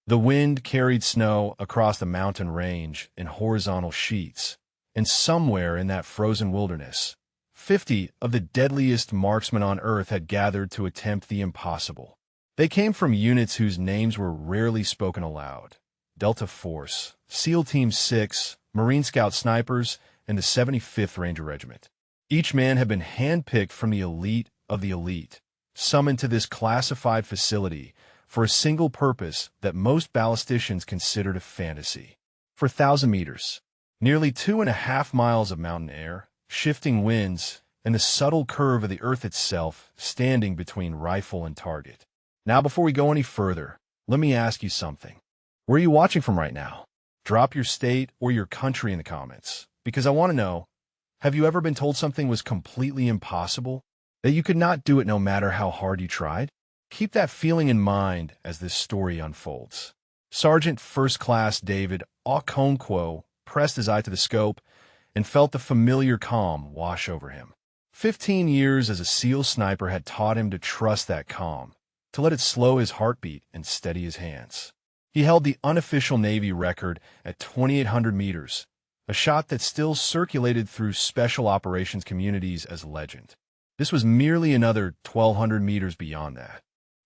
The wind carried snow across the mountain range in horizontal sheets, and somewhere in that frozen wilderness, 50 of the deadliest marksmen on Earth had gathered to attempt the impossible. They came from units whose names were rarely spoken aloud: Delta Force, SEAL Team 6, Marine Scout Snipers, and the 75th Ranger Regiment. Each man had been handpicked from the elite of the elite, summoned to this classified facility for a single purpose that most ballisticians considered a fantasy. For 1,000 meters, nearly 2.5 miles of mountain air, shifting winds, and the subtle curve of the Earth itself standing between rifle and target. Now, before we go any further, let me ask you something. Where are you watching from right now? Drop your state or your country in the comments, because I want to know, have you ever been told something was completely impossible? That you could not do it no matter how hard you tried? Keep that feeling in mind as this story unfolds. Sergeant First Class David Okonkwo pressed his eye to the scope and felt the familiar calm wash over him. 15 years as a SEAL sniper had taught him to trust that calm, to let it slow his heartbeat and steady his hands. He held the unofficial Navy record at 2,800 meters, a shot that still circulated through special operations communities as legend. This was merely another 1,200 meters beyond that.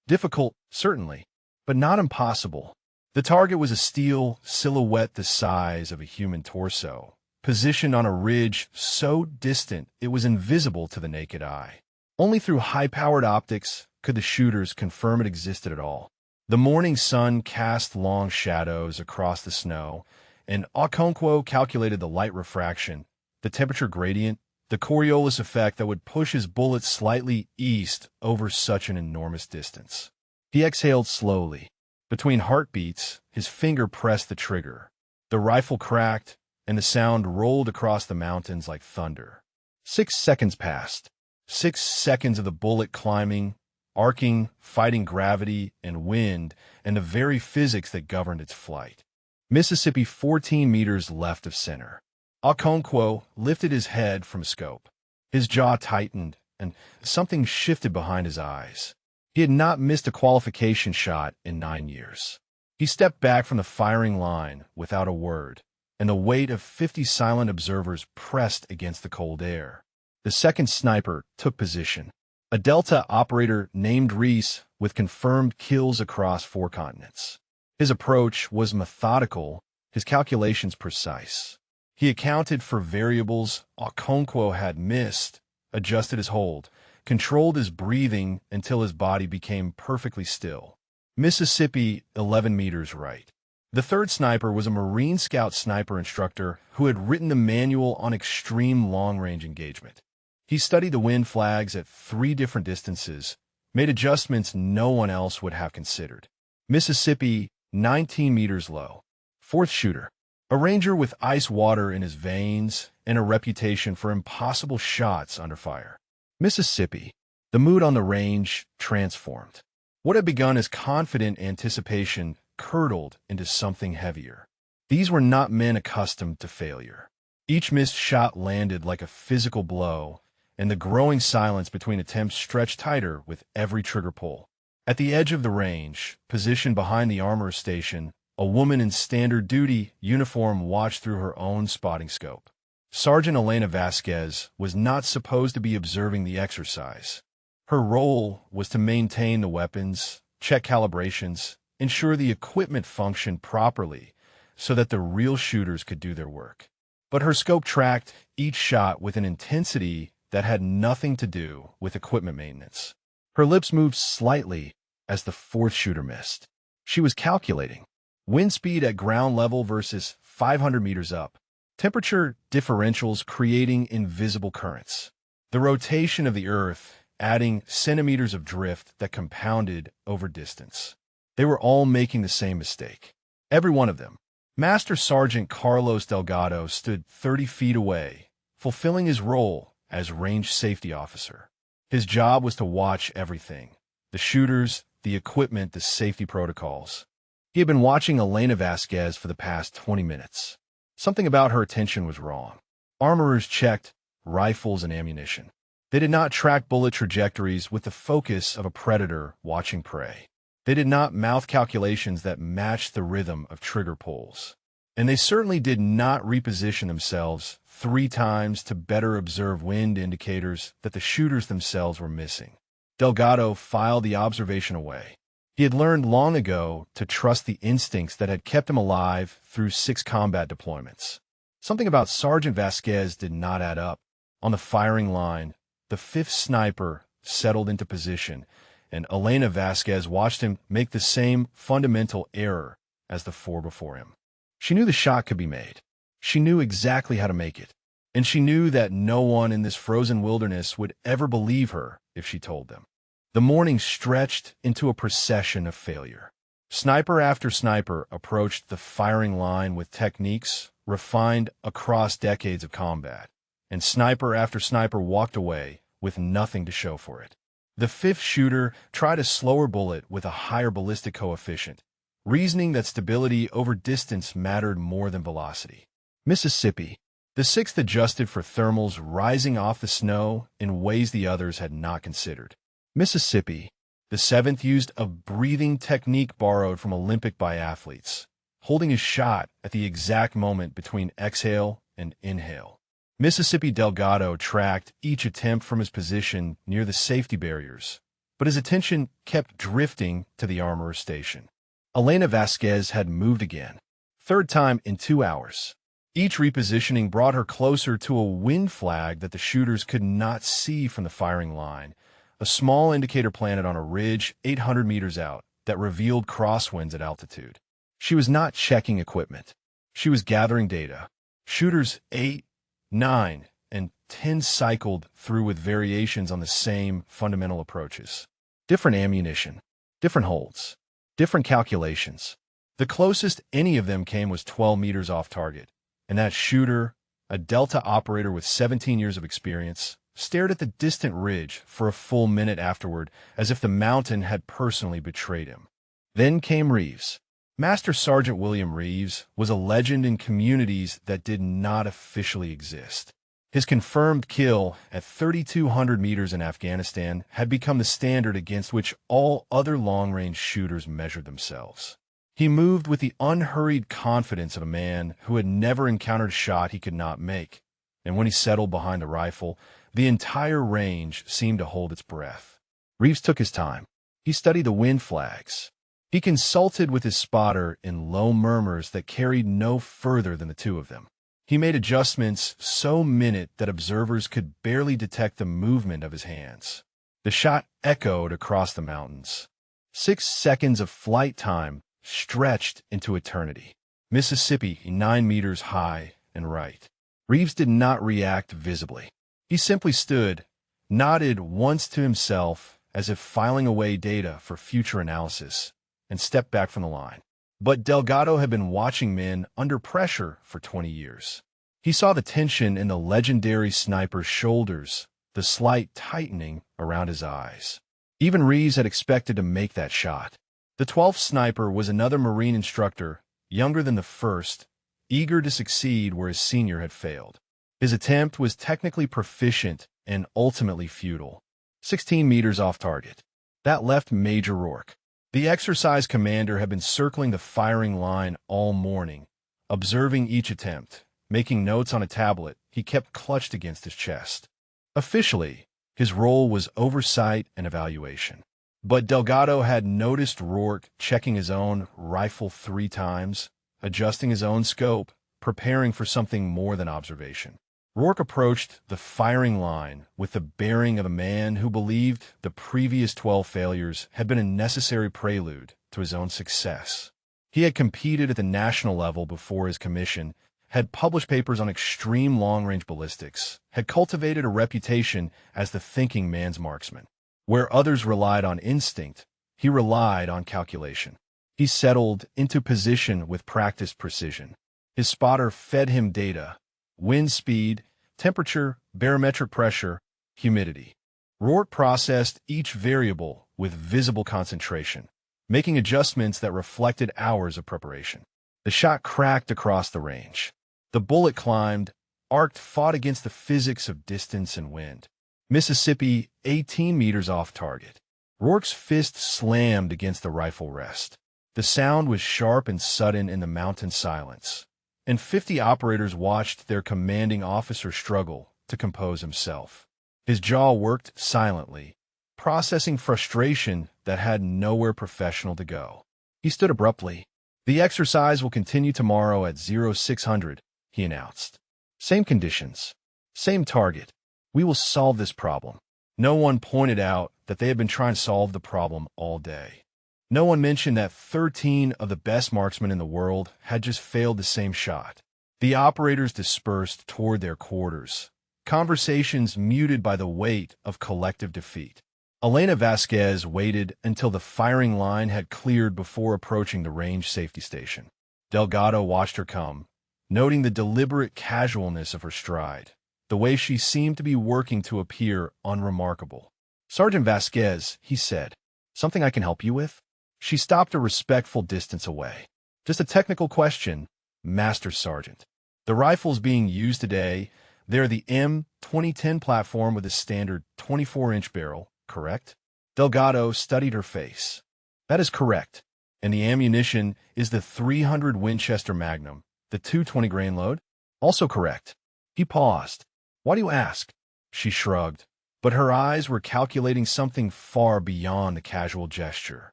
Difficult, certainly, but not impossible. The target was a steel silhouette the size of a human torso, positioned on a ridge so distant it was invisible to the naked eye. Only through high-powered optics could the shooters confirm it existed at all. The morning sun cast long shadows across the snow, and Okonkwo calculated the light refraction, the temperature gradient, the Coriolis effect that would push his bullet slightly east over such an enormous distance. He exhaled slowly. Between heartbeats, his finger pressed the trigger. The rifle cracked, and the sound rolled across the mountains like thunder. 6 seconds passed. 6 seconds of the bullet climbing, arcing, fighting gravity and wind and the very physics that governed its flight. Mississippi 14 meters left of center. Okonkwo lifted his head from scope. His jaw tightened, and something shifted behind his eyes. He had not missed a qualification shot in 9 years. He stepped back from the firing line without a word, and the weight of 50 silent observers pressed against the cold air. The second sniper took position. A Delta operator named Reese with confirmed kills across 4 continents. His approach was methodical, his calculations precise. He accounted for variables Okonkwo had missed, adjusted his hold, controlled his breathing until his body became perfectly still. Mississippi, 11 meters right. The third sniper was a Marine Scout sniper instructor who had written the manual on extreme long-range engagement. He studied the wind flags at 3 different distances, made adjustments no one else would have considered. Mississippi, 19 meters low. Fourth shooter. A ranger with ice water in his veins and a reputation for impossible shots under fire. Mississippi. The mood on the range transformed. What had begun as confident anticipation curdled into something heavier. These were not men accustomed to failure. Each missed shot landed like a physical blow, and the growing silence between attempts stretched tighter with every trigger pull. At the edge of the range, positioned behind the armorer's station, a woman in standard duty uniform watched through her own spotting scope. Sergeant Elena Vasquez was not supposed to be observing the exercise. Her role was to maintain the weapons, check calibrations, ensure the equipment functioned properly so that the real shooters could do their work. But her scope tracked each shot with an intensity that had nothing to do with equipment maintenance. Her lips moved slightly as the fourth shooter missed. She was calculating. Wind speed at ground level versus 500 meters up. Temperature differentials creating invisible currents. The rotation of the Earth adding centimeters of drift that compounded over distance. They were all making the same mistake. Every one of them. Master Sergeant Carlos Delgado stood 30 feet away, fulfilling his role as range safety officer. His job was to watch everything. The shooters, the equipment, the safety protocols. He had been watching Elena Vasquez for the past 20 minutes. Something about her attention was wrong. Armorers checked rifles and ammunition. They did not track bullet trajectories with the focus of a predator watching prey. They did not mouth calculations that matched the rhythm of trigger pulls. And they certainly did not reposition themselves 3 times to better observe wind indicators that the shooters themselves were missing. Delgado filed the observation away. He had learned long ago to trust the instincts that had kept him alive through 6 combat deployments. Something about Sergeant Vasquez did not add up. On the firing line, the 5th sniper settled into position, and Elena Vasquez watched him make the same fundamental error as the 4 before him. She knew the shot could be made. She knew exactly how to make it. And she knew that no one in this frozen wilderness would ever believe her if she told them. The morning stretched into a procession of failure. Sniper after sniper approached the firing line with techniques refined across decades of combat, and sniper after sniper walked away with nothing to show for it. The 5th shooter tried a slower bullet with a higher ballistic coefficient, reasoning that stability over distance mattered more than velocity. Mississippi. The 6th adjusted for thermals rising off the snow in ways the others had not considered. Mississippi. The 7th used a breathing technique borrowed from Olympic biathletes, holding his shot at the exact moment between exhale and inhale. Mississippi Delgado tracked each attempt from his position near the safety barriers, but his attention kept drifting to the armorer's station. Elena Vasquez had moved again, 3rd time in 2 hours. Each repositioning brought her closer to a wind flag that the shooters could not see from the firing line, a small indicator planted on a ridge 800 meters out that revealed crosswinds at altitude. She was not checking equipment. She was gathering data. Shooters 8, 9, and 10 cycled through with variations on the same fundamental approaches. Different ammunition, different holds, different calculations. The closest any of them came was 12 meters off target, and that shooter, a Delta operator with 17 years of experience, stared at the distant ridge for a full minute afterward as if the mountain had personally betrayed him. Then came Reeves. Master Sergeant William Reeves was a legend in communities that did not officially exist. His confirmed kill at 3,200 meters in Afghanistan had become the standard against which all other long-range shooters measured themselves. He moved with the unhurried confidence of a man who had never encountered a shot he could not make, and when he settled behind a rifle, the entire range seemed to hold its breath. Reeves took his time. He studied the wind flags. He consulted with his spotter in low murmurs that carried no further than the 2 of them. He made adjustments so minute that observers could barely detect the movement of his hands. The shot echoed across the mountains. 6 seconds of flight time stretched into eternity. Mississippi, 9 meters high and right. Reeves did not react visibly. He simply stood, nodded once to himself as if filing away data for future analysis, and stepped back from the line. But Delgado had been watching men under pressure for 20 years. He saw the tension in the legendary sniper's shoulders, the slight tightening around his eyes. Even Reeves had expected to make that shot. The 12th sniper was another Marine instructor, younger than the 1st, eager to succeed where his senior had failed. His attempt was technically proficient and ultimately futile. 16 meters off target. That left Major Rourke. The exercise commander had been circling the firing line all morning, observing each attempt, making notes on a tablet he kept clutched against his chest. Officially, his role was oversight and evaluation. But Delgado had noticed Rourke checking his own rifle 3 times, adjusting his own scope, preparing for something more than observation. Rourke approached the firing line with the bearing of a man who believed the previous 12 failures had been a necessary prelude to his own success. He had competed at the national level before his commission, had published papers on extreme long-range ballistics, had cultivated a reputation as the thinking man's marksman. Where others relied on instinct, he relied on calculation. He settled into position with practiced precision. His spotter fed him data, wind speed, temperature, barometric pressure, humidity. Rourke processed each variable with visible concentration, making adjustments that reflected hours of preparation. The shot cracked across the range. The bullet climbed, arced, fought against the physics of distance and wind. Mississippi, 18 meters off target. Rourke's fist slammed against the rifle rest. The sound was sharp and sudden in the mountain silence, and 50 operators watched their commanding officer struggle to compose himself. His jaw worked silently, processing frustration that had nowhere professional to go. He stood abruptly. "The exercise will continue tomorrow at 0600, he announced. "Same conditions, same target. We will solve this problem." No one pointed out that they had been trying to solve the problem all day. No one mentioned that 13 of the best marksmen in the world had just failed the same shot. The operators dispersed toward their quarters, conversations muted by the weight of collective defeat. Elena Vasquez waited until the firing line had cleared before approaching the range safety station. Delgado watched her come, noting the deliberate casualness of her stride, the way she seemed to be working to appear unremarkable. "Sergeant Vasquez," he said, "something I can help you with?" She stopped a respectful distance away. "Just a technical question, Master Sergeant. The rifles being used today, they're the M2010 platform with a standard 24-inch barrel, correct?" Delgado studied her face. "That is correct. And the ammunition is the 300 Winchester Magnum, the 220 grain load?" "Also correct." He paused. "Why do you ask?" She shrugged, but her eyes were calculating something far beyond the casual gesture.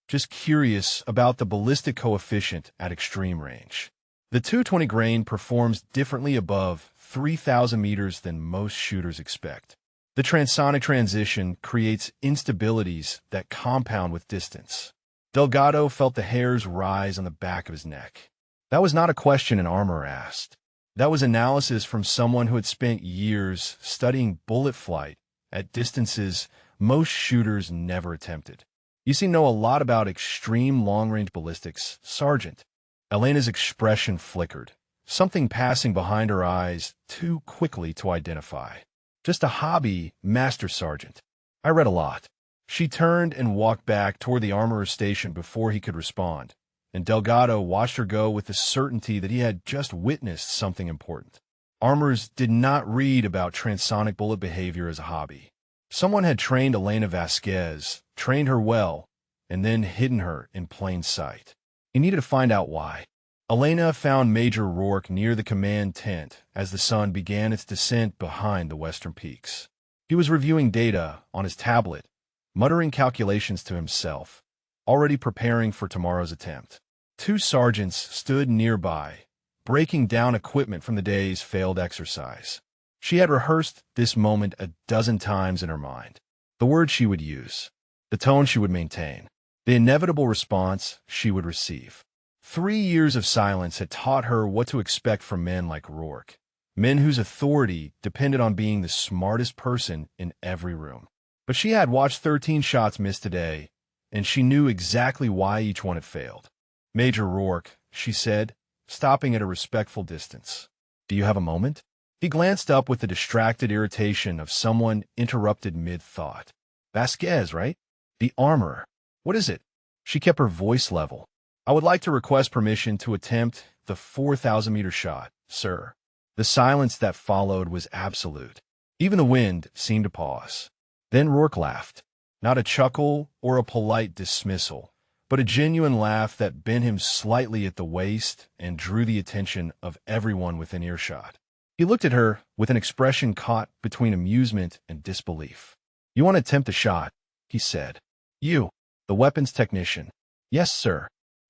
"Just curious about the ballistic coefficient at extreme range. The 220 grain performs differently above 3,000 meters than most shooters expect. The transonic transition creates instabilities that compound with distance." Delgado felt the hairs rise on the back of his neck. That was not a question an armorer asked. That was analysis from someone who had spent years studying bullet flight at distances most shooters never attempted. "You seem to know a lot about extreme long-range ballistics, Sergeant." Elena's expression flickered, something passing behind her eyes too quickly to identify. "Just a hobby, Master Sergeant. I read a lot." She turned and walked back toward the armorer's station before he could respond, and Delgado watched her go with the certainty that he had just witnessed something important. Armorers did not read about transonic bullet behavior as a hobby. Someone had trained Elena Vasquez, trained her well, and then hidden her in plain sight. He needed to find out why. Elena found Major Rourke near the command tent as the sun began its descent behind the western peaks. He was reviewing data on his tablet, muttering calculations to himself, already preparing for tomorrow's attempt. Two sergeants stood nearby, breaking down equipment from the day's failed exercise. She had rehearsed this moment a dozen times in her mind. The words she would use, the tone she would maintain, the inevitable response she would receive. 3 years of silence had taught her what to expect from men like Rourke, men whose authority depended on being the smartest person in every room. But she had watched 13 shots missed today, and she knew exactly why each one had failed. "Major Rourke," she said, stopping at a respectful distance. "Do you have a moment?" He glanced up with the distracted irritation of someone interrupted mid-thought. "Vasquez, right? The armorer. What is it?" She kept her voice level. "I would like to request permission to attempt the 4,000-meter shot, sir." The silence that followed was absolute. Even the wind seemed to pause. Then Rourke laughed. Not a chuckle or a polite dismissal, but a genuine laugh that bent him slightly at the waist and drew the attention of everyone within earshot. He looked at her with an expression caught between amusement and disbelief. "You want to attempt the shot," he said. "You, the weapons technician." "Yes, sir.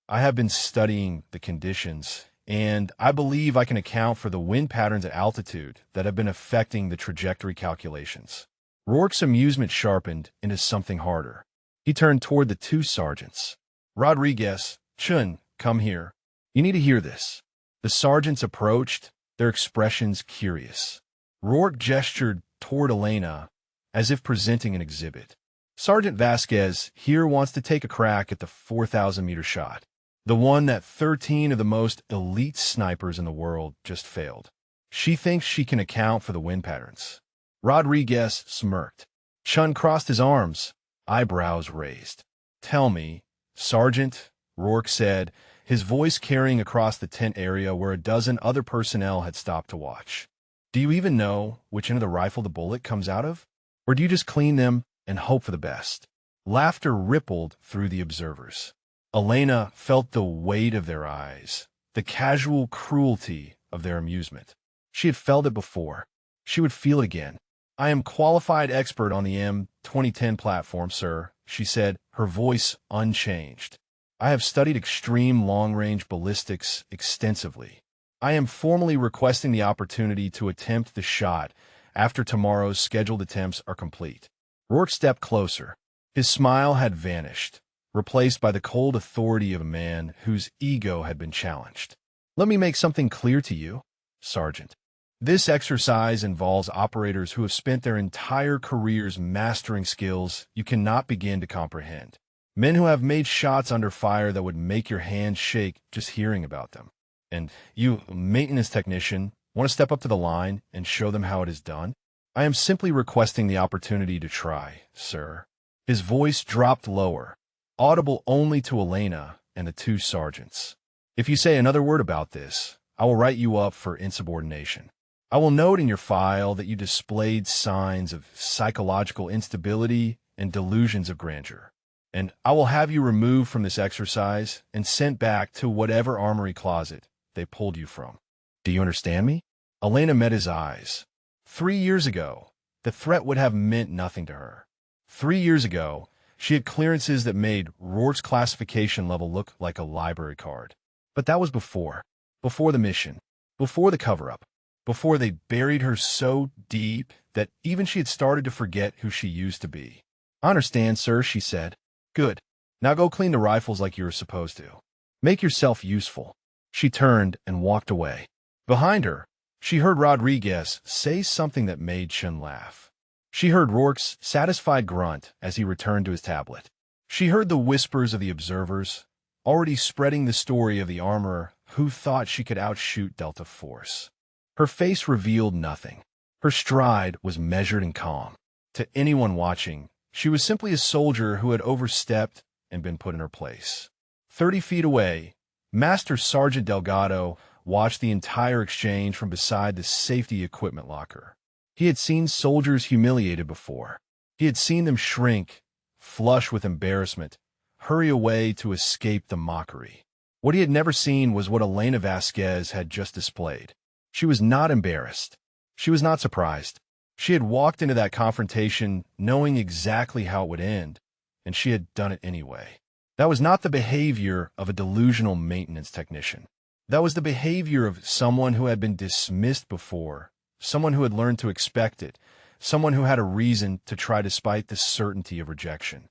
I have been studying the conditions, and I believe I can account for the wind patterns at altitude that have been affecting the trajectory calculations." Rourke's amusement sharpened into something harder. He turned toward the two sergeants. "Rodriguez, Chun, come here. You need to hear this." The sergeants approached, their expressions curious. Rourke gestured toward Elena, as if presenting an exhibit. "Sergeant Vasquez here wants to take a crack at the 4,000-meter shot, the one that 13 of the most elite snipers in the world just failed. She thinks she can account for the wind patterns." Rodriguez smirked. Chun crossed his arms, eyebrows raised. "Tell me, Sergeant," Rourke said, his voice carrying across the tent area where a dozen other personnel had stopped to watch. "Do you even know which end of the rifle the bullet comes out of? Or do you just clean them and hope for the best?" Laughter rippled through the observers. Elena felt the weight of their eyes, the casual cruelty of their amusement. She had felt it before. She would feel it again. "I am qualified expert on the M2010 platform, sir," she said, her voice unchanged. "I have studied extreme long-range ballistics extensively. I am formally requesting the opportunity to attempt the shot after tomorrow's scheduled attempts are complete." Rourke stepped closer. His smile had vanished, replaced by the cold authority of a man whose ego had been challenged. "Let me make something clear to you, Sergeant. This exercise involves operators who have spent their entire careers mastering skills you cannot begin to comprehend. Men who have made shots under fire that would make your hands shake just hearing about them. And you, maintenance technician, want to step up to the line and show them how it is done? I am simply requesting the opportunity to try, sir." His voice dropped lower, audible only to Elena and the two sergeants. "If you say another word about this, I will write you up for insubordination. I will note in your file that you displayed signs of psychological instability and delusions of grandeur. And I will have you removed from this exercise and sent back to whatever armory closet they pulled you from. Do you understand me?" Elena met his eyes. 3 years ago, the threat would have meant nothing to her. 3 years ago, she had clearances that made Rourke's classification level look like a library card. But that was before the mission, before the cover-up, before they buried her so deep that even she had started to forget who she used to be. "I understand, sir," she said. "Good. Now go clean the rifles like you were supposed to. Make yourself useful." She turned and walked away. Behind her, she heard Rodriguez say something that made Chen laugh. She heard Rourke's satisfied grunt as he returned to his tablet. She heard the whispers of the observers, already spreading the story of the armorer who thought she could outshoot Delta Force. Her face revealed nothing. Her stride was measured and calm. To anyone watching, she was simply a soldier who had overstepped and been put in her place. 30 feet away, Master Sergeant Delgado watched the entire exchange from beside the safety equipment locker. He had seen soldiers humiliated before. He had seen them shrink, flush with embarrassment, hurry away to escape the mockery. What he had never seen was what Elena Vasquez had just displayed. She was not embarrassed. She was not surprised. She had walked into that confrontation knowing exactly how it would end, and she had done it anyway. That was not the behavior of a delusional maintenance technician. That was the behavior of someone who had been dismissed before, someone who had learned to expect it, someone who had a reason to try despite the certainty of rejection.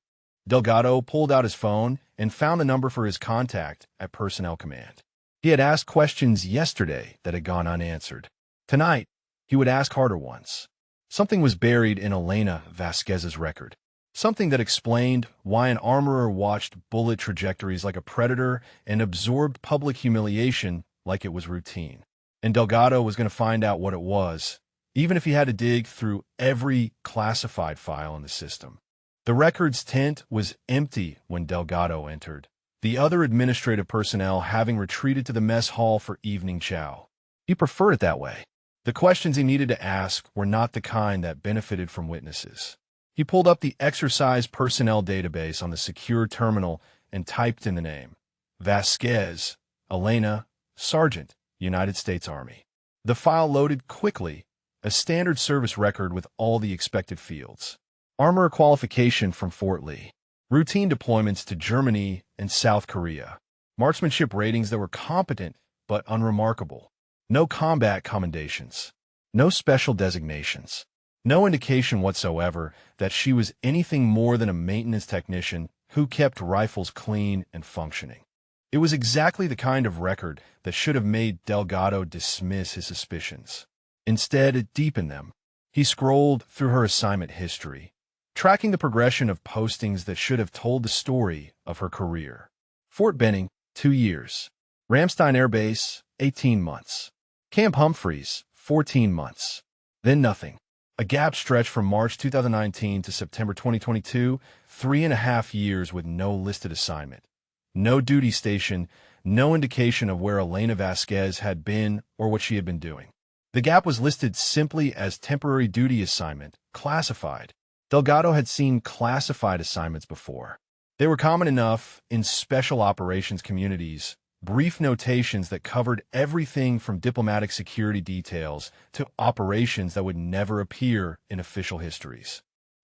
Delgado pulled out his phone and found the number for his contact at Personnel Command. He had asked questions yesterday that had gone unanswered. Tonight, he would ask harder ones. Something was buried in Elena Vasquez's record. Something that explained why an armorer watched bullet trajectories like a predator and absorbed public humiliation like it was routine. And Delgado was going to find out what it was, even if he had to dig through every classified file in the system. The record's tent was empty when Delgado entered, the other administrative personnel having retreated to the mess hall for evening chow. He preferred it that way. The questions he needed to ask were not the kind that benefited from witnesses. He pulled up the exercise personnel database on the secure terminal and typed in the name. Vasquez, Elena, Sergeant, United States Army. The file loaded quickly, a standard service record with all the expected fields. Armor qualification from Fort Lee. Routine deployments to Germany and South Korea. Marksmanship ratings that were competent but unremarkable. No combat commendations. No special designations. No indication whatsoever that she was anything more than a maintenance technician who kept rifles clean and functioning. It was exactly the kind of record that should have made Delgado dismiss his suspicions. Instead, it deepened them. He scrolled through her assignment history, tracking the progression of postings that should have told the story of her career. Fort Benning, 2 years. Ramstein Air Base, 18 months. Camp Humphreys, 14 months. Then nothing. A gap stretch from March 2019 to September 2022, 3.5 years with no listed assignment. No duty station, no indication of where Elena Vasquez had been or what she had been doing. The gap was listed simply as temporary duty assignment, classified. Delgado had seen classified assignments before. They were common enough in special operations communities, brief notations that covered everything from diplomatic security details to operations that would never appear in official histories.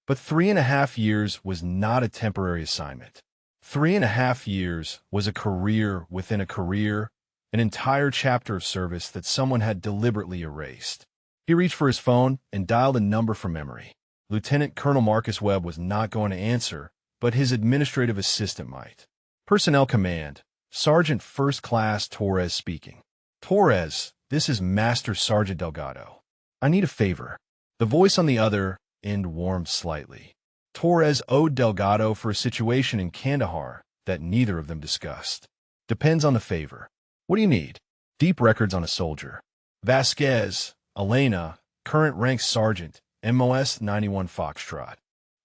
But 3.5 years was not a temporary assignment. 3.5 years was a career within a career, an entire chapter of service that someone had deliberately erased. He reached for his phone and dialed a number from memory. Lieutenant Colonel Marcus Webb was not going to answer, but his administrative assistant might. Personnel Command, Sergeant First Class Torres speaking. Torres, this is Master Sergeant Delgado. I need a favor. The voice on the other end warmed slightly. Torres owed Delgado for a situation in Kandahar that neither of them discussed. Depends on the favor. What do you need? Deep records on a soldier. Vasquez, Elena, current rank sergeant, MOS 91 Foxtrot.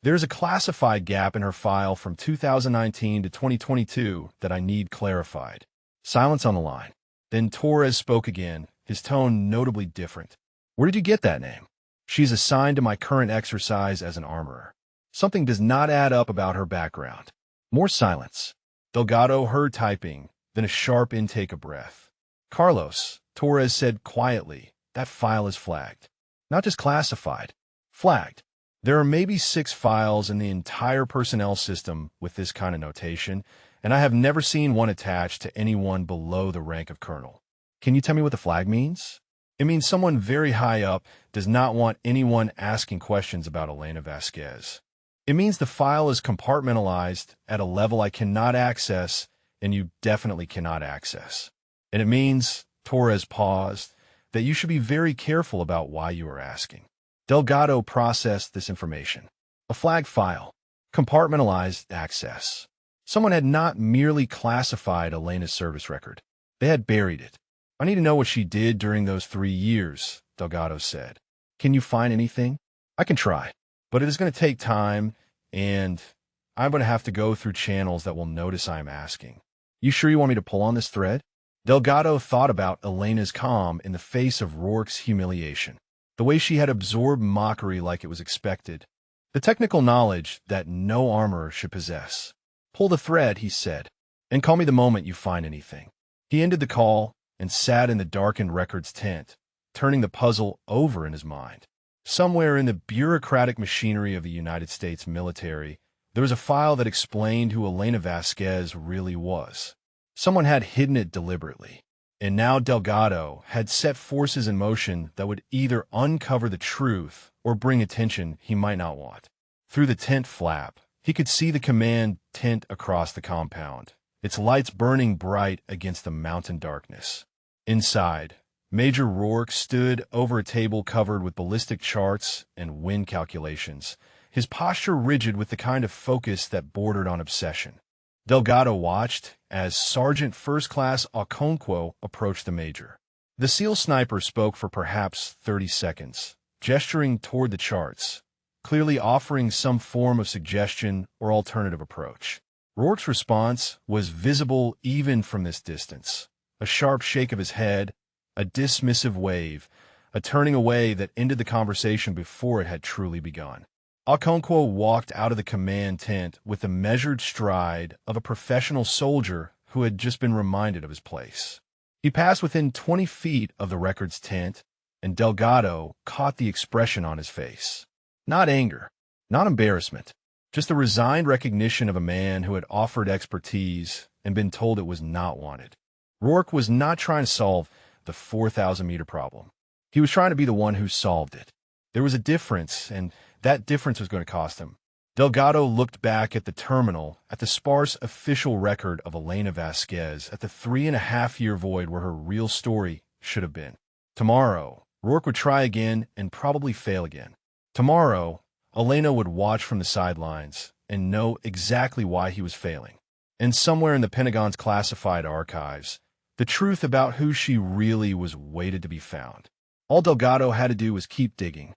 There's a classified gap in her file from 2019 to 2022 that I need clarified. Silence on the line. Then Torres spoke again, his tone notably different. Where did you get that name? She's assigned to my current exercise as an armorer. Something does not add up about her background. More silence. Delgado heard typing, then a sharp intake of breath. Carlos, Torres said quietly, that file is flagged. Not just classified. Flagged. There are maybe 6 files in the entire personnel system with this kind of notation, and I have never seen one attached to anyone below the rank of colonel. Can you tell me what the flag means? It means someone very high up does not want anyone asking questions about Elena Vasquez. It means the file is compartmentalized at a level I cannot access, and you definitely cannot access. And it means, Torres paused, that you should be very careful about why you are asking. Delgado processed this information. A flag file. Compartmentalized access. Someone had not merely classified Elena's service record. They had buried it. I need to know what she did during those 3 years, Delgado said. Can you find anything? I can try, but it is going to take time, and I'm going to have to go through channels that will notice I am asking. You sure you want me to pull on this thread? Delgado thought about Elena's calm in the face of Rourke's humiliation. The way she had absorbed mockery like it was expected. The technical knowledge that no armorer should possess. Pull the thread, he said, and call me the moment you find anything. He ended the call and sat in the darkened records tent, turning the puzzle over in his mind. Somewhere in the bureaucratic machinery of the United States military, there was a file that explained who Elena Vasquez really was. Someone had hidden it deliberately. And now Delgado had set forces in motion that would either uncover the truth or bring attention he might not want. Through the tent flap, he could see the command tent across the compound, its lights burning bright against the mountain darkness. Inside, Major Rourke stood over a table covered with ballistic charts and wind calculations, his posture rigid with the kind of focus that bordered on obsession. Delgado watched as Sergeant First Class Okonkwo approached the major. The SEAL sniper spoke for perhaps 30 seconds, gesturing toward the charts, clearly offering some form of suggestion or alternative approach. Rourke's response was visible even from this distance. A sharp shake of his head, a dismissive wave, a turning away that ended the conversation before it had truly begun. Okonkwo walked out of the command tent with the measured stride of a professional soldier who had just been reminded of his place. He passed within 20 feet of the records tent, and Delgado caught the expression on his face. Not anger, not embarrassment, just the resigned recognition of a man who had offered expertise and been told it was not wanted. Rourke was not trying to solve the 4,000-meter problem. He was trying to be the one who solved it. There was a difference, and that difference was going to cost him. Delgado looked back at the terminal, at the sparse official record of Elena Vasquez, at the 3.5-year void where her real story should have been. Tomorrow, Rourke would try again and probably fail again. Tomorrow, Elena would watch from the sidelines and know exactly why he was failing. And somewhere in the Pentagon's classified archives, the truth about who she really was waited to be found. All Delgado had to do was keep digging.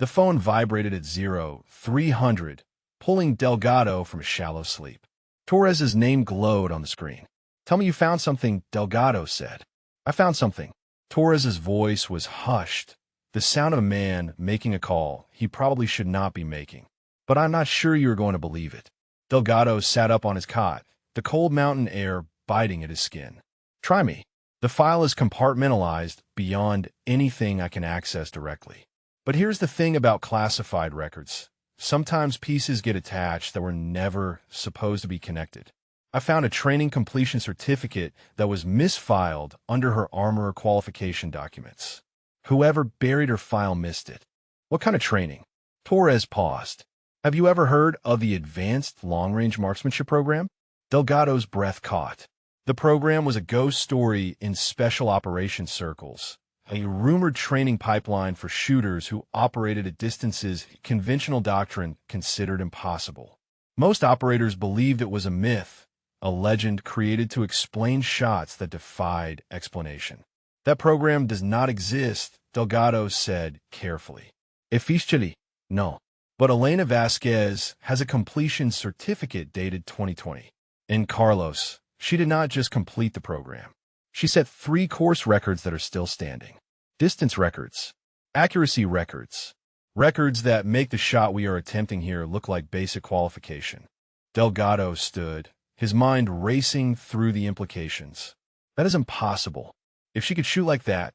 The phone vibrated at 0300, pulling Delgado from a shallow sleep. Torres's name glowed on the screen. Tell me you found something, Delgado said. I found something. Torres's voice was hushed, the sound of a man making a call he probably should not be making. but I'm not sure you're going to believe it. Delgado sat up on his cot, the cold mountain air biting at his skin. Try me. The file is compartmentalized beyond anything I can access directly. But here's the thing about classified records. Sometimes pieces get attached that were never supposed to be connected. I found a training completion certificate that was misfiled under her armorer qualification documents. Whoever buried her file missed it. What kind of training? Torres paused. Have you ever heard of the Advanced Long-Range Marksmanship Program? Delgado's breath caught. The program was a ghost story in special operations circles, a rumored training pipeline for shooters who operated at distances conventional doctrine considered impossible. Most operators believed it was a myth, a legend created to explain shots that defied explanation. That program does not exist, Delgado said carefully. Officially, no. But Elena Vasquez has a completion certificate dated 2020. In Carlos, she did not just complete the program. She set 3 course records that are still standing. Distance records, accuracy records, records that make the shot we are attempting here look like basic qualification. Delgado stood, his mind racing through the implications. That is impossible. If she could shoot like that,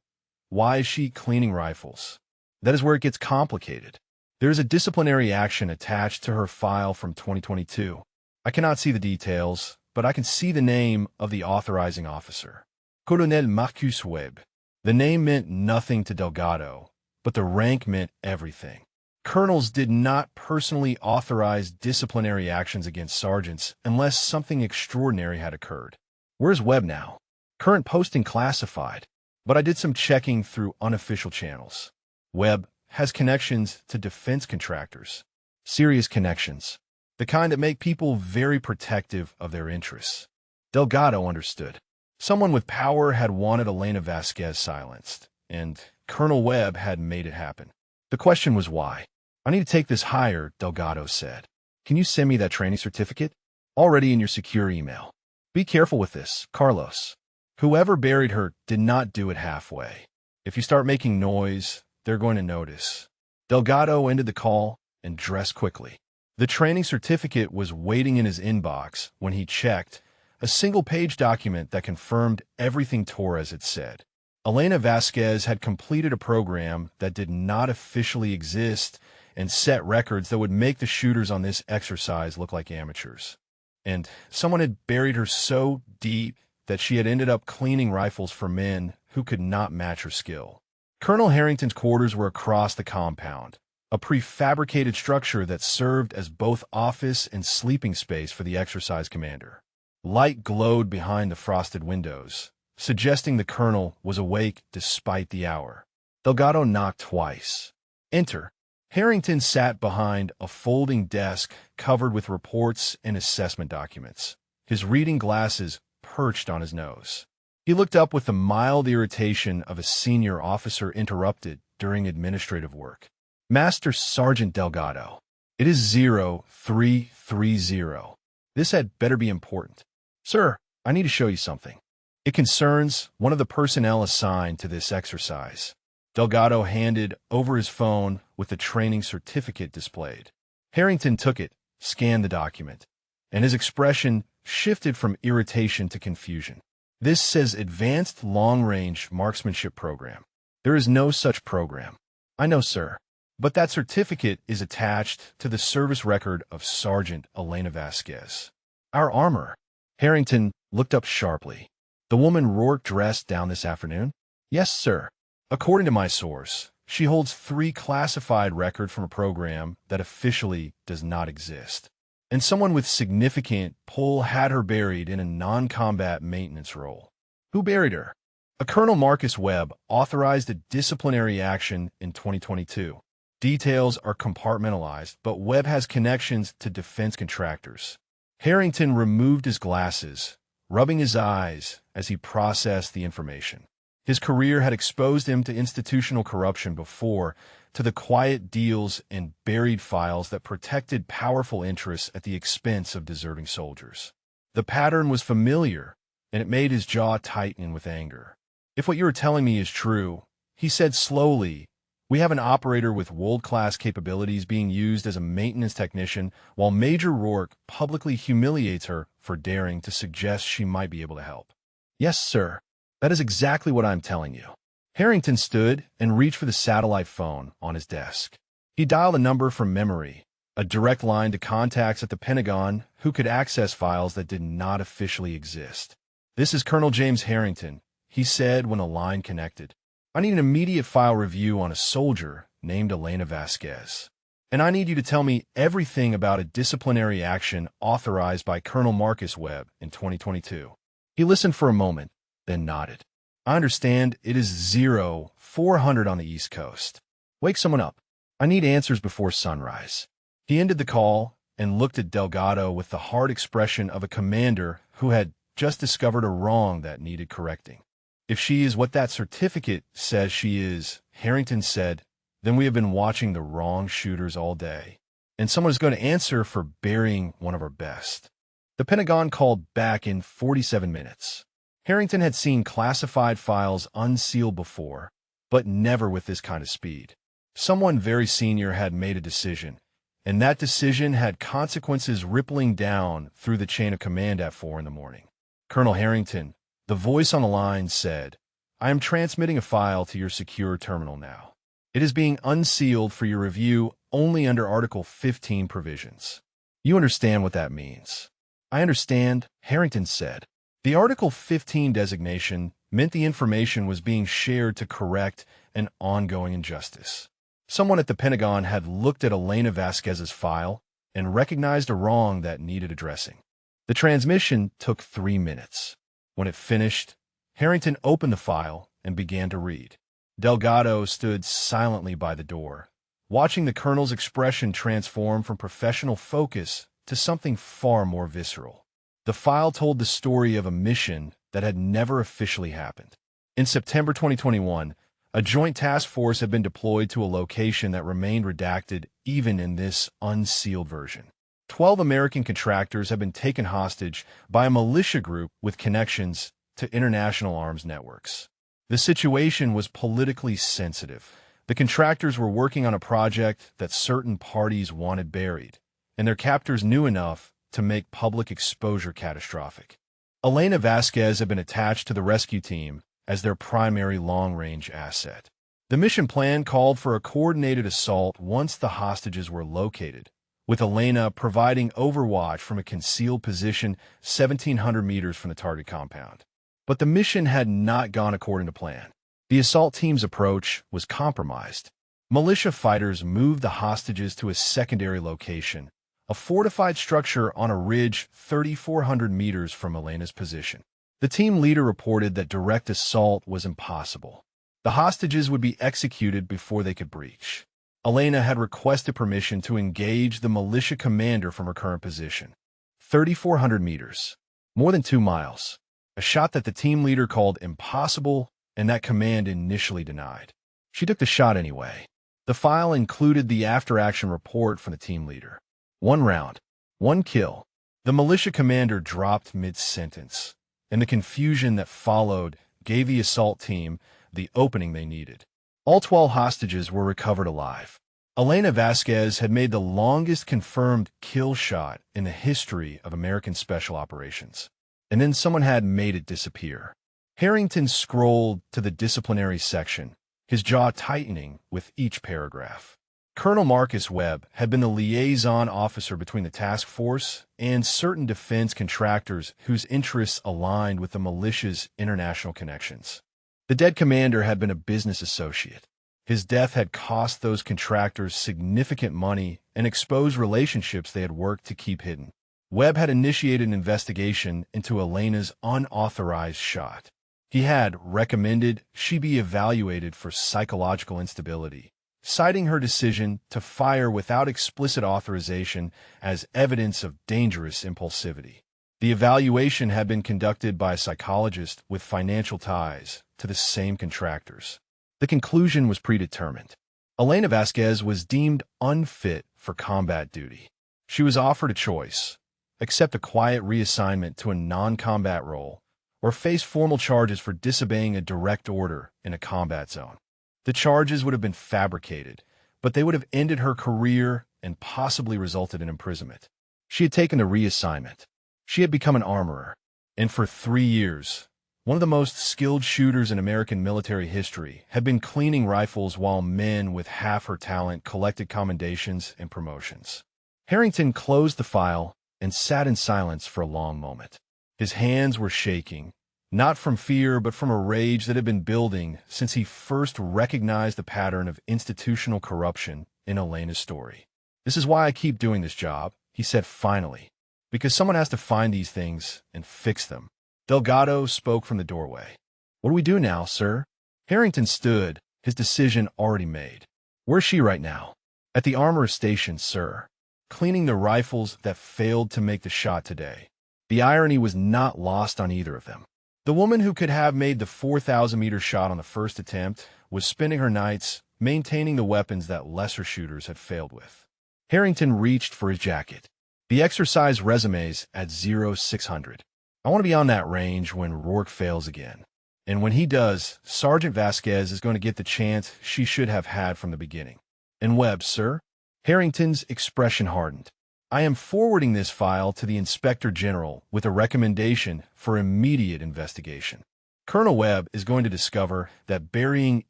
why is she cleaning rifles? That is where it gets complicated. There is a disciplinary action attached to her file from 2022. I cannot see the details, but I can see the name of the authorizing officer. Colonel Marcus Webb. The name meant nothing to Delgado, but the rank meant everything. Colonels did not personally authorize disciplinary actions against sergeants unless something extraordinary had occurred. Where's Webb now? Current posting classified, but I did some checking through unofficial channels. Webb has connections to defense contractors. Serious connections. The kind that make people very protective of their interests. Delgado understood. Someone with power had wanted Elena Vasquez silenced, and Colonel Webb had made it happen. The question was why. I need to take this higher, Delgado said. Can you send me that training certificate? Already in your secure email. Be careful with this, Carlos. Whoever buried her did not do it halfway. If you start making noise, they're going to notice. Delgado ended the call and dressed quickly. The training certificate was waiting in his inbox when he checked, a single-page document that confirmed everything Torres had said. Elena Vasquez had completed a program that did not officially exist and set records that would make the shooters on this exercise look like amateurs. And someone had buried her so deep that she had ended up cleaning rifles for men who could not match her skill. Colonel Harrington's quarters were across the compound, a prefabricated structure that served as both office and sleeping space for the exercise commander. Light glowed behind the frosted windows, suggesting the colonel was awake despite the hour. Delgado knocked twice. Enter. Harrington sat behind a folding desk covered with reports and assessment documents, his reading glasses perched on his nose. He looked up with the mild irritation of a senior officer interrupted during administrative work. Master Sergeant Delgado, it is 0330. This had better be important. Sir, I need to show you something. It concerns one of the personnel assigned to this exercise. Delgado handed over his phone with the training certificate displayed. Harrington took it, scanned the document, and his expression shifted from irritation to confusion. This says Advanced Long-Range Marksmanship Program. There is no such program. I know, sir. But that certificate is attached to the service record of Sergeant Elena Vasquez. Our armor. Harrington looked up sharply. The woman Rourke dressed down this afternoon? Yes, sir. According to my source, she holds 3 classified records from a program that officially does not exist. And someone with significant pull had her buried in a non-combat maintenance role. Who buried her? A Colonel Marcus Webb authorized a disciplinary action in 2022. Details are compartmentalized, but Webb has connections to defense contractors. Harrington removed his glasses, rubbing his eyes as he processed the information. His career had exposed him to institutional corruption before, to the quiet deals and buried files that protected powerful interests at the expense of deserting soldiers. The pattern was familiar, and it made his jaw tighten with anger. If what you are telling me is true, he said slowly, We have an operator with world-class capabilities being used as a maintenance technician, while Major Rourke publicly humiliates her for daring to suggest she might be able to help. Yes, sir. That is exactly what I'm telling you. Harrington stood and reached for the satellite phone on his desk. He dialed a number from memory, a direct line to contacts at the Pentagon who could access files that did not officially exist. "This is Colonel James Harrington," he said when a line connected. "I need an immediate file review on a soldier named Elena Vasquez. And I need you to tell me everything about a disciplinary action authorized by Colonel Marcus Webb in 2022. He listened for a moment, then nodded. "I understand it is 0400 on the East Coast. Wake someone up. I need answers before sunrise." He ended the call and looked at Delgado with the hard expression of a commander who had just discovered a wrong that needed correcting. "If she is what that certificate says she is," Harrington said, "then we have been watching the wrong shooters all day. And someone is going to answer for burying one of our best." The Pentagon called back in 47 minutes. Harrington had seen classified files unsealed before, but never with this kind of speed. Someone very senior had made a decision, and that decision had consequences rippling down through the chain of command at 4 in the morning. "Colonel Harrington," the voice on the line said, "I am transmitting a file to your secure terminal now. It is being unsealed for your review only under Article 15 provisions. You understand what that means?" "I understand," Harrington said. The Article 15 designation meant the information was being shared to correct an ongoing injustice. Someone at the Pentagon had looked at Elena Vasquez's file and recognized a wrong that needed addressing. The transmission took 3 minutes. When it finished, Harrington opened the file and began to read. Delgado stood silently by the door, watching the colonel's expression transform from professional focus to something far more visceral. The file told the story of a mission that had never officially happened. In September 2021, a joint task force had been deployed to a location that remained redacted even in this unsealed version. 12 American contractors had been taken hostage by a militia group with connections to international arms networks. The situation was politically sensitive. The contractors were working on a project that certain parties wanted buried, and their captors knew enough to make public exposure catastrophic. Elena Vasquez had been attached to the rescue team as their primary long-range asset. The mission plan called for a coordinated assault once the hostages were located, with Elena providing overwatch from a concealed position 1,700 meters from the target compound. But the mission had not gone according to plan. The assault team's approach was compromised. Militia fighters moved the hostages to a secondary location, a fortified structure on a ridge 3,400 meters from Elena's position. The team leader reported that direct assault was impossible. The hostages would be executed before they could breach. Elena had requested permission to engage the militia commander from her current position. 3,400 meters, more than 2 miles. A shot that the team leader called impossible and that command initially denied. She took the shot anyway. The file included the after-action report from the team leader. 1 round, 1 kill. The militia commander dropped mid-sentence, and the confusion that followed gave the assault team the opening they needed. All 12 hostages were recovered alive. Elena Vasquez had made the longest confirmed kill shot in the history of American special operations. And then someone had made it disappear. Harrington scrolled to the disciplinary section, his jaw tightening with each paragraph. Colonel Marcus Webb had been the liaison officer between the task force and certain defense contractors whose interests aligned with the militia's international connections. The dead commander had been a business associate. His death had cost those contractors significant money and exposed relationships they had worked to keep hidden. Webb had initiated an investigation into Elena's unauthorized shot. He had recommended she be evaluated for psychological instability, citing her decision to fire without explicit authorization as evidence of dangerous impulsivity. The evaluation had been conducted by a psychologist with financial ties to the same contractors. The conclusion was predetermined. Elena Vasquez was deemed unfit for combat duty. She was offered a choice: accept a quiet reassignment to a non-combat role, or face formal charges for disobeying a direct order in a combat zone. The charges would have been fabricated, but they would have ended her career and possibly resulted in imprisonment. She had taken the reassignment. She had become an armorer, and for 3 years, one of the most skilled shooters in American military history had been cleaning rifles while men with half her talent collected commendations and promotions. Harrington closed the file and sat in silence for a long moment. His hands were shaking, not from fear but from a rage that had been building since he first recognized the pattern of institutional corruption in Elena's story. "This is why I keep doing this job," he said finally, "because someone has to find these things and fix them." Delgado spoke from the doorway. "What do we do now, sir?" Harrington stood, his decision already made. "Where's she right now?" "At the armorer's station, sir, cleaning the rifles that failed to make the shot today." The irony was not lost on either of them. The woman who could have made the 4,000-meter shot on the first attempt was spending her nights maintaining the weapons that lesser shooters had failed with. Harrington reached for his jacket. "The exercise resume's at 0600. I want to be on that range when Rourke fails again. And when he does, Sergeant Vasquez is going to get the chance she should have had from the beginning." "And Webb, sir?" Harrington's expression hardened. "I am forwarding this file to the Inspector General with a recommendation for immediate investigation. Colonel Webb is going to discover that burying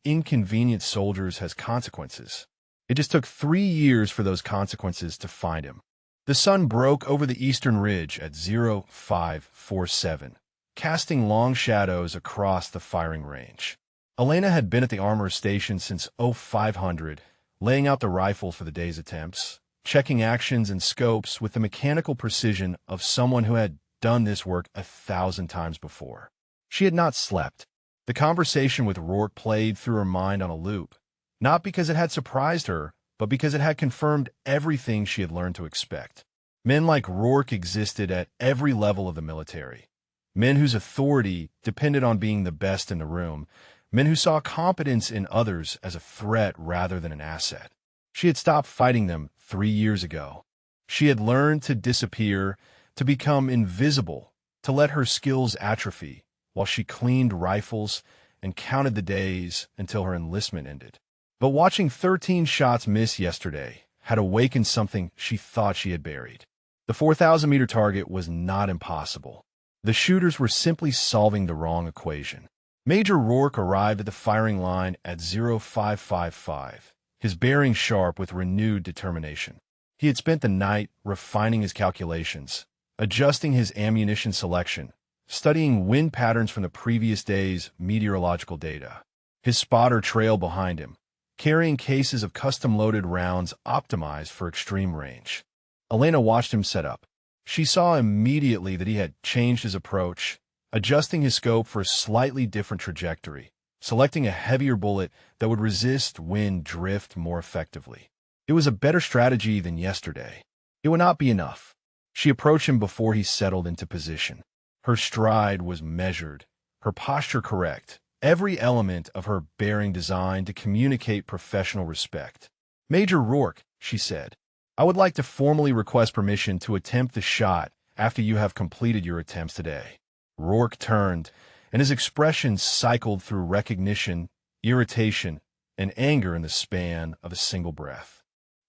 inconvenient soldiers has consequences. It just took 3 years for those consequences to find him." The sun broke over the eastern ridge at 0547, casting long shadows across the firing range. Elena had been at the armorer's station since 0500, laying out the rifles for the day's attempts, checking actions and scopes with the mechanical precision of someone who had done this work 1,000 times before. She had not slept. The conversation with Rourke played through her mind on a loop, not because it had surprised her, but because it had confirmed everything she had learned to expect. Men like Rourke existed at every level of the military. Men whose authority depended on being the best in the room. Men who saw competence in others as a threat rather than an asset. She had stopped fighting them 3 years ago. She had learned to disappear, to become invisible, to let her skills atrophy, while she cleaned rifles and counted the days until her enlistment ended. But watching 13 shots miss yesterday had awakened something she thought she had buried. The 4,000-meter target was not impossible. The shooters were simply solving the wrong equation. Major Rourke arrived at the firing line at 0555, his bearing sharp with renewed determination. He had spent the night refining his calculations, adjusting his ammunition selection, studying wind patterns from the previous day's meteorological data. His spotter trailed behind him, carrying cases of custom-loaded rounds optimized for extreme range. Elena watched him set up. She saw immediately that he had changed his approach, adjusting his scope for a slightly different trajectory, selecting a heavier bullet that would resist wind drift more effectively. It was a better strategy than yesterday. It would not be enough. She approached him before he settled into position. Her stride was measured, her posture correct, every element of her bearing designed to communicate professional respect. "Major Rourke," she said, "I would like to formally request permission to attempt the shot after you have completed your attempts today." Rourke turned, and his expression cycled through recognition, irritation, and anger in the span of a single breath.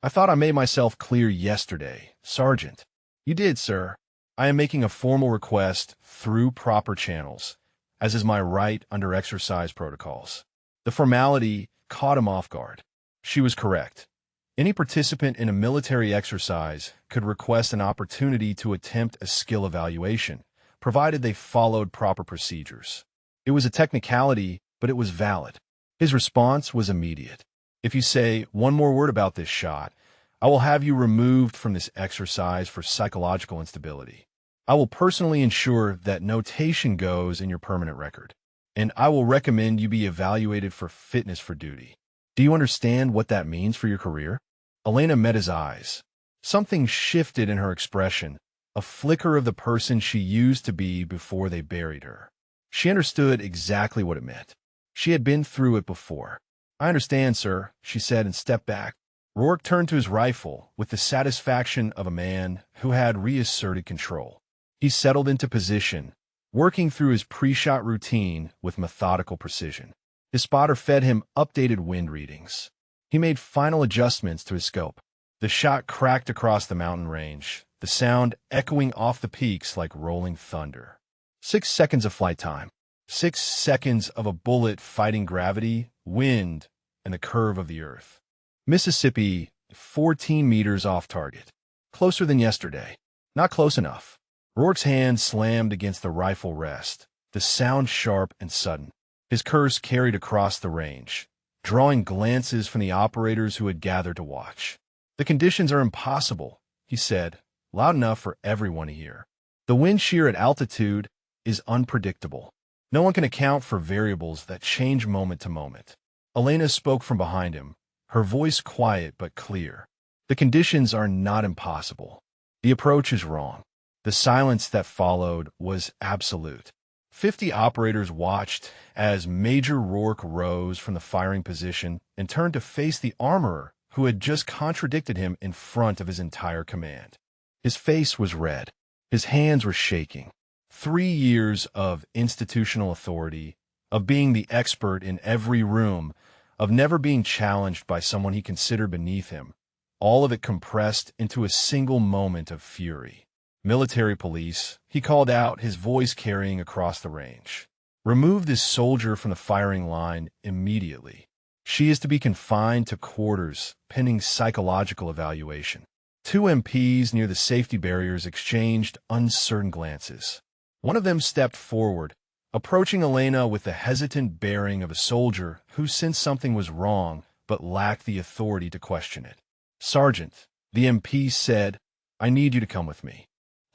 "I thought I made myself clear yesterday, Sergeant." "You did, sir. I am making a formal request through proper channels, as is my right under exercise protocols." The formality caught him off guard. She was correct. Any participant in a military exercise could request an opportunity to attempt a skill evaluation, provided they followed proper procedures. It was a technicality, but it was valid. His response was immediate. "If you say one more word about this shot, I will have you removed from this exercise for psychological instability. I will personally ensure that notation goes in your permanent record, and I will recommend you be evaluated for fitness for duty. Do you understand what that means for your career?" Elena met his eyes. Something shifted in her expression, a flicker of the person she used to be before they buried her. She understood exactly what it meant. She had been through it before. "I understand, sir," she said and stepped back. Rourke turned to his rifle with the satisfaction of a man who had reasserted control. He settled into position, working through his pre-shot routine with methodical precision. His spotter fed him updated wind readings. He made final adjustments to his scope. The shot cracked across the mountain range, the sound echoing off the peaks like rolling thunder. 6 seconds of flight time. 6 seconds of a bullet fighting gravity, wind, and the curve of the earth. Mississippi, 14 meters off target. Closer than yesterday. Not close enough. Rourke's hand slammed against the rifle rest, the sound sharp and sudden. His curse carried across the range, drawing glances from the operators who had gathered to watch. "The conditions are impossible," he said, loud enough for everyone to hear. "The wind shear at altitude is unpredictable. No one can account for variables that change moment to moment." Elena spoke from behind him, her voice quiet but clear. "The conditions are not impossible. The approach is wrong." The silence that followed was absolute. 50 operators watched as Major Rourke rose from the firing position and turned to face the armorer who had just contradicted him in front of his entire command. His face was red. His hands were shaking. 3 years of institutional authority, of being the expert in every room, of never being challenged by someone he considered beneath him, all of it compressed into a single moment of fury. "Military police," he called out, his voice carrying across the range. "Remove this soldier from the firing line immediately. She is to be confined to quarters, pending psychological evaluation." 2 MPs near the safety barriers exchanged uncertain glances. One of them stepped forward, approaching Elena with the hesitant bearing of a soldier who sensed something was wrong but lacked the authority to question it. "Sergeant," the MP said, "I need you to come with me."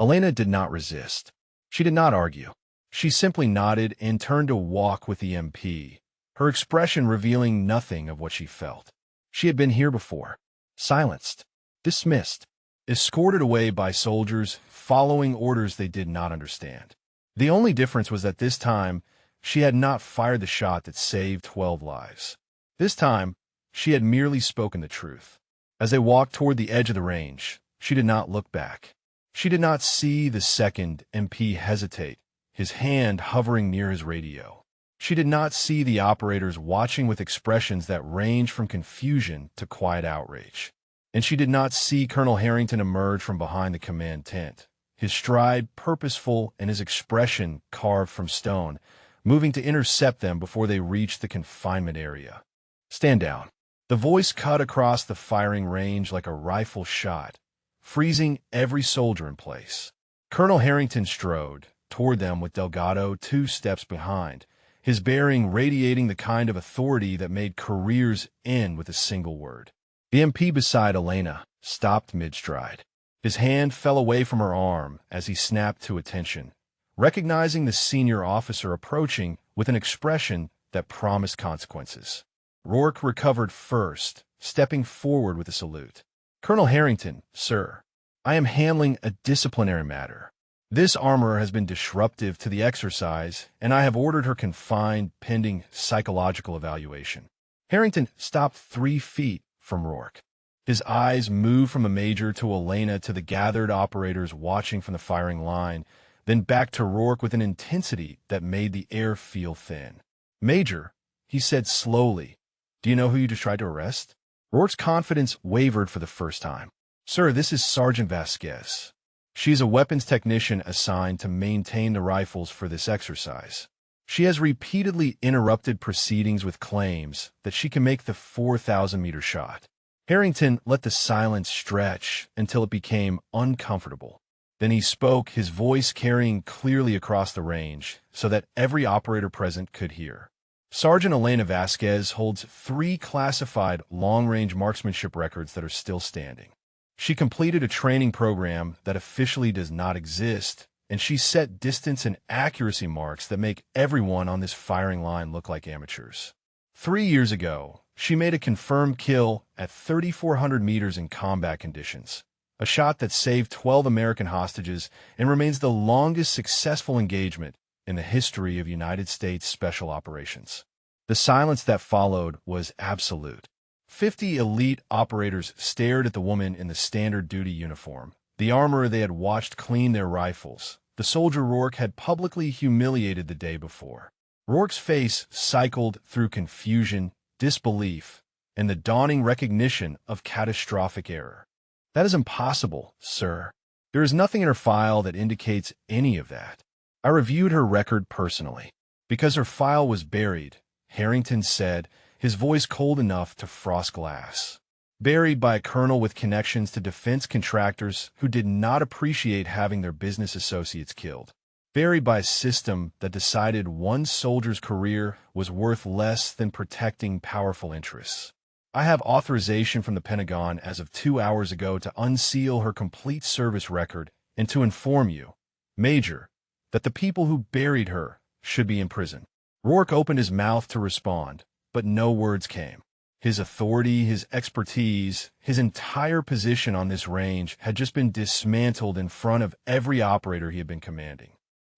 Elena did not resist. She did not argue. She simply nodded and turned to walk with the MP, her expression revealing nothing of what she felt. She had been here before. Silenced. Dismissed. Escorted away by soldiers, following orders they did not understand. The only difference was that this time, she had not fired the shot that saved 12 lives. This time, she had merely spoken the truth. As they walked toward the edge of the range, she did not look back. She did not see the second MP hesitate, his hand hovering near his radio. She did not see the operators watching with expressions that ranged from confusion to quiet outrage. And she did not see Colonel Harrington emerge from behind the command tent, his stride purposeful and his expression carved from stone, moving to intercept them before they reached the confinement area. "Stand down." The voice cut across the firing range like a rifle shot, freezing every soldier in place. Colonel Harrington strode toward them with Delgado 2 steps behind, his bearing radiating the kind of authority that made careers end with a single word. The MP beside Elena stopped mid-stride. His hand fell away from her arm as he snapped to attention, recognizing the senior officer approaching with an expression that promised consequences. Rourke recovered first, stepping forward with a salute. "Colonel Harrington, sir, I am handling a disciplinary matter. This armorer has been disruptive to the exercise, and I have ordered her confined pending psychological evaluation." Harrington stopped 3 feet from Rourke. His eyes moved from the major to Elena to the gathered operators watching from the firing line, then back to Rourke with an intensity that made the air feel thin. "Major," he said slowly, "do you know who you just tried to arrest?" Rourke's confidence wavered for the first time. "Sir, this is Sergeant Vasquez. She's a weapons technician assigned to maintain the rifles for this exercise. She has repeatedly interrupted proceedings with claims that she can make the 4,000-meter shot." Harrington let the silence stretch until it became uncomfortable. Then he spoke, his voice carrying clearly across the range so that every operator present could hear. "Sergeant Elena Vasquez holds 3 classified long-range marksmanship records that are still standing. She completed a training program that officially does not exist, and she set distance and accuracy marks that make everyone on this firing line look like amateurs. 3 years ago, she made a confirmed kill at 3,400 meters in combat conditions, a shot that saved 12 American hostages and remains the longest successful engagement in the history of United States Special Operations." The silence that followed was absolute. 50 elite operators stared at the woman in the standard duty uniform, the armorer they had watched clean their rifles, the soldier Rourke had publicly humiliated the day before. Rourke's face cycled through confusion, disbelief, and the dawning recognition of catastrophic error. That is impossible, sir. There is nothing in her file that indicates any of that. I reviewed her record personally. Because her file was buried, Harrington said, his voice cold enough to frost glass. Buried by a colonel with connections to defense contractors who did not appreciate having their business associates killed. Buried by a system that decided one soldier's career was worth less than protecting powerful interests. I have authorization from the Pentagon as of 2 hours ago to unseal her complete service record and to inform you, Major, that the people who buried her should be in prison. Rourke opened his mouth to respond, but no words came. His authority, his expertise, his entire position on this range had just been dismantled in front of every operator he had been commanding.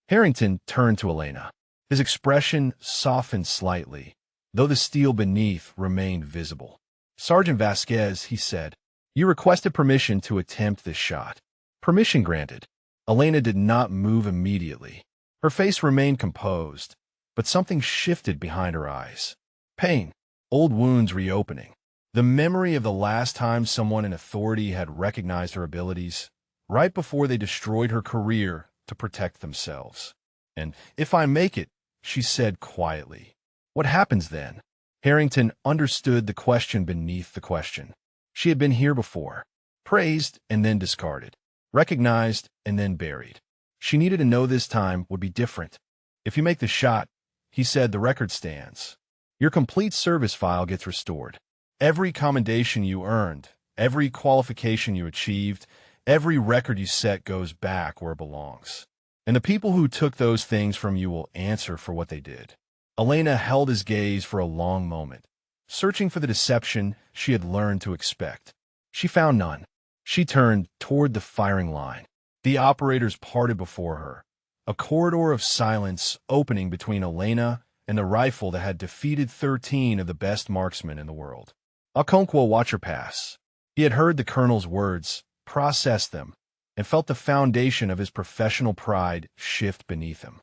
Harrington turned to Elena. His expression softened slightly, though the steel beneath remained visible. Sergeant Vasquez, he said, you requested permission to attempt this shot. Permission granted. Elena did not move immediately. Her face remained composed, but something shifted behind her eyes. Pain. Old wounds reopening. The memory of the last time someone in authority had recognized her abilities, right before they destroyed her career to protect themselves. And if I make it, she said quietly. What happens then? Harrington understood the question beneath the question. She had been here before. Praised and then discarded. Recognized and then buried. She needed to know this time would be different. If you make the shot, he said, the record stands. Your complete service file gets restored. Every commendation you earned, every qualification you achieved, every record you set goes back where it belongs. And the people who took those things from you will answer for what they did. Elena held his gaze for a long moment, searching for the deception she had learned to expect. She found none. She turned toward the firing line. The operators parted before her, a corridor of silence opening between Elena and the rifle that had defeated 13 of the best marksmen in the world. Okonkwo watched her pass. He had heard the colonel's words, processed them, and felt the foundation of his professional pride shift beneath him.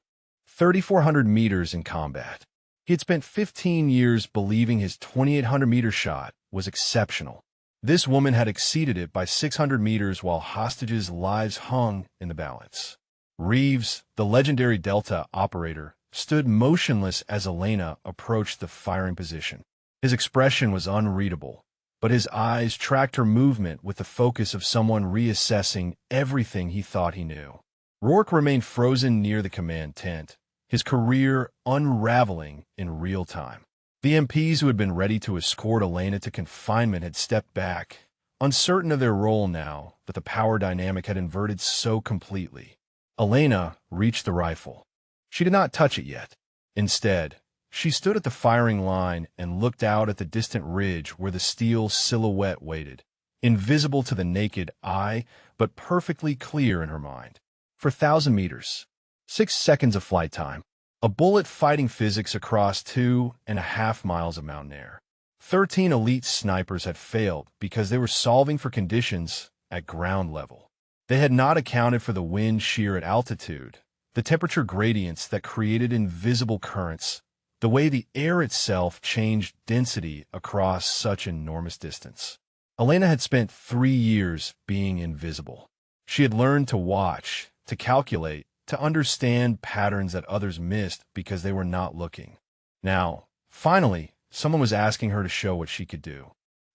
3,400 meters in combat. He had spent 15 years believing his 2,800-meter shot was exceptional. This woman had exceeded it by 600 meters while hostages' lives hung in the balance. Reeves, the legendary Delta operator, stood motionless as Elena approached the firing position. His expression was unreadable, but his eyes tracked her movement with the focus of someone reassessing everything he thought he knew. Rourke remained frozen near the command tent, his career unraveling in real time. The MPs who had been ready to escort Elena to confinement had stepped back, uncertain of their role now that the power dynamic had inverted so completely. Elena reached the rifle. She did not touch it yet. Instead, she stood at the firing line and looked out at the distant ridge where the steel silhouette waited, invisible to the naked eye, but perfectly clear in her mind. For 1,000 meters, 6 seconds of flight time, a bullet fighting physics across 2.5 miles of mountain air. 13 elite snipers had failed because they were solving for conditions at ground level. They had not accounted for the wind shear at altitude, the temperature gradients that created invisible currents, the way the air itself changed density across such enormous distance. Elena had spent 3 years being invisible. She had learned to watch, to calculate, to understand patterns that others missed because they were not looking. Now, finally, someone was asking her to show what she could do.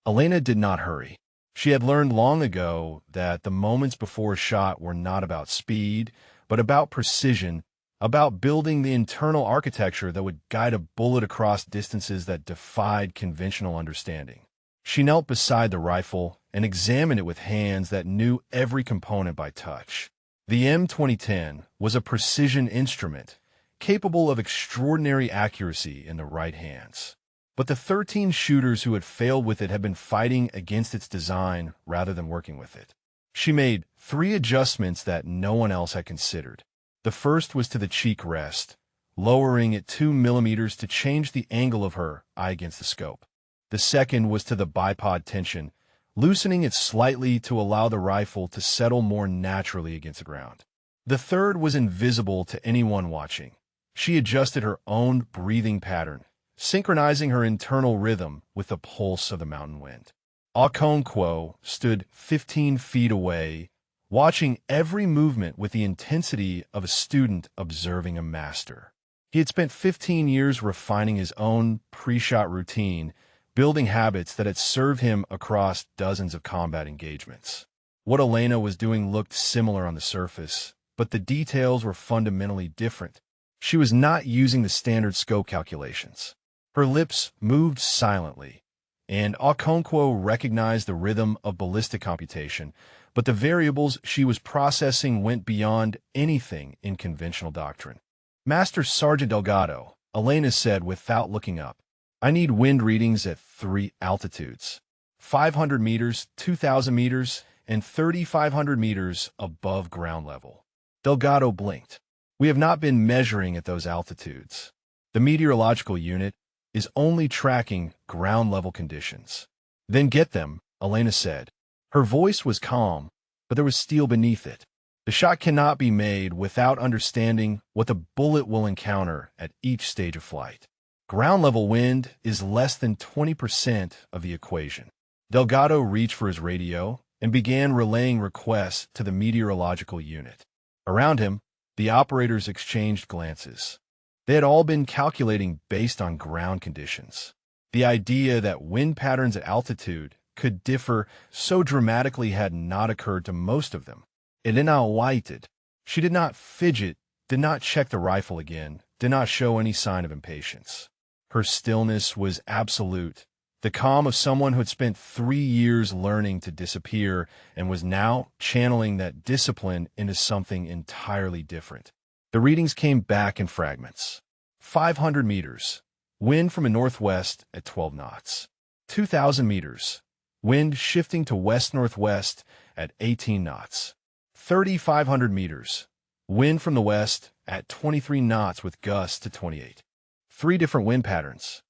Elena did not hurry. She had learned long ago that the moments before a shot were not about speed, but about precision, about building the internal architecture that would guide a bullet across distances that defied conventional understanding. She knelt beside the rifle and examined it with hands that knew every component by touch. The M2010 was a precision instrument, capable of extraordinary accuracy in the right hands. But the 13 shooters who had failed with it had been fighting against its design rather than working with it. She made 3 adjustments that no one else had considered. The first was to the cheek rest, lowering it 2 millimeters to change the angle of her eye against the scope. The second was to the bipod tension, loosening it slightly to allow the rifle to settle more naturally against the ground. The third was invisible to anyone watching. She adjusted her own breathing pattern, synchronizing her internal rhythm with the pulse of the mountain wind. Okonkwo stood 15 feet away, watching every movement with the intensity of a student observing a master. He had spent 15 years refining his own pre-shot routine, building habits that had served him across dozens of combat engagements. What Elena was doing looked similar on the surface, but the details were fundamentally different. She was not using the standard scope calculations. Her lips moved silently, and Okonkwo recognized the rhythm of ballistic computation, but the variables she was processing went beyond anything in conventional doctrine. Master Sergeant Delgado, Elena said without looking up, I need wind readings at 3 altitudes: 500 meters, 2,000 meters, and 3,500 meters above ground level. Delgado blinked. We have not been measuring at those altitudes. The meteorological unit is only tracking ground-level conditions. Then get them, Elena said. Her voice was calm, but there was steel beneath it. The shot cannot be made without understanding what the bullet will encounter at each stage of flight. Ground-level wind is less than 20% of the equation. Delgado reached for his radio and began relaying requests to the meteorological unit. Around him, the operators exchanged glances. They had all been calculating based on ground conditions. The idea that wind patterns at altitude could differ so dramatically had not occurred to most of them. Elena waited. She did not fidget, did not check the rifle again, did not show any sign of impatience. Her stillness was absolute, the calm of someone who had spent 3 years learning to disappear and was now channeling that discipline into something entirely different. The readings came back in fragments. 500 meters, wind from a northwest at 12 knots. 2,000 meters, wind shifting to west-northwest at 18 knots. 3,500 meters, wind from the west at 23 knots with gusts to 28. 3 different wind patterns.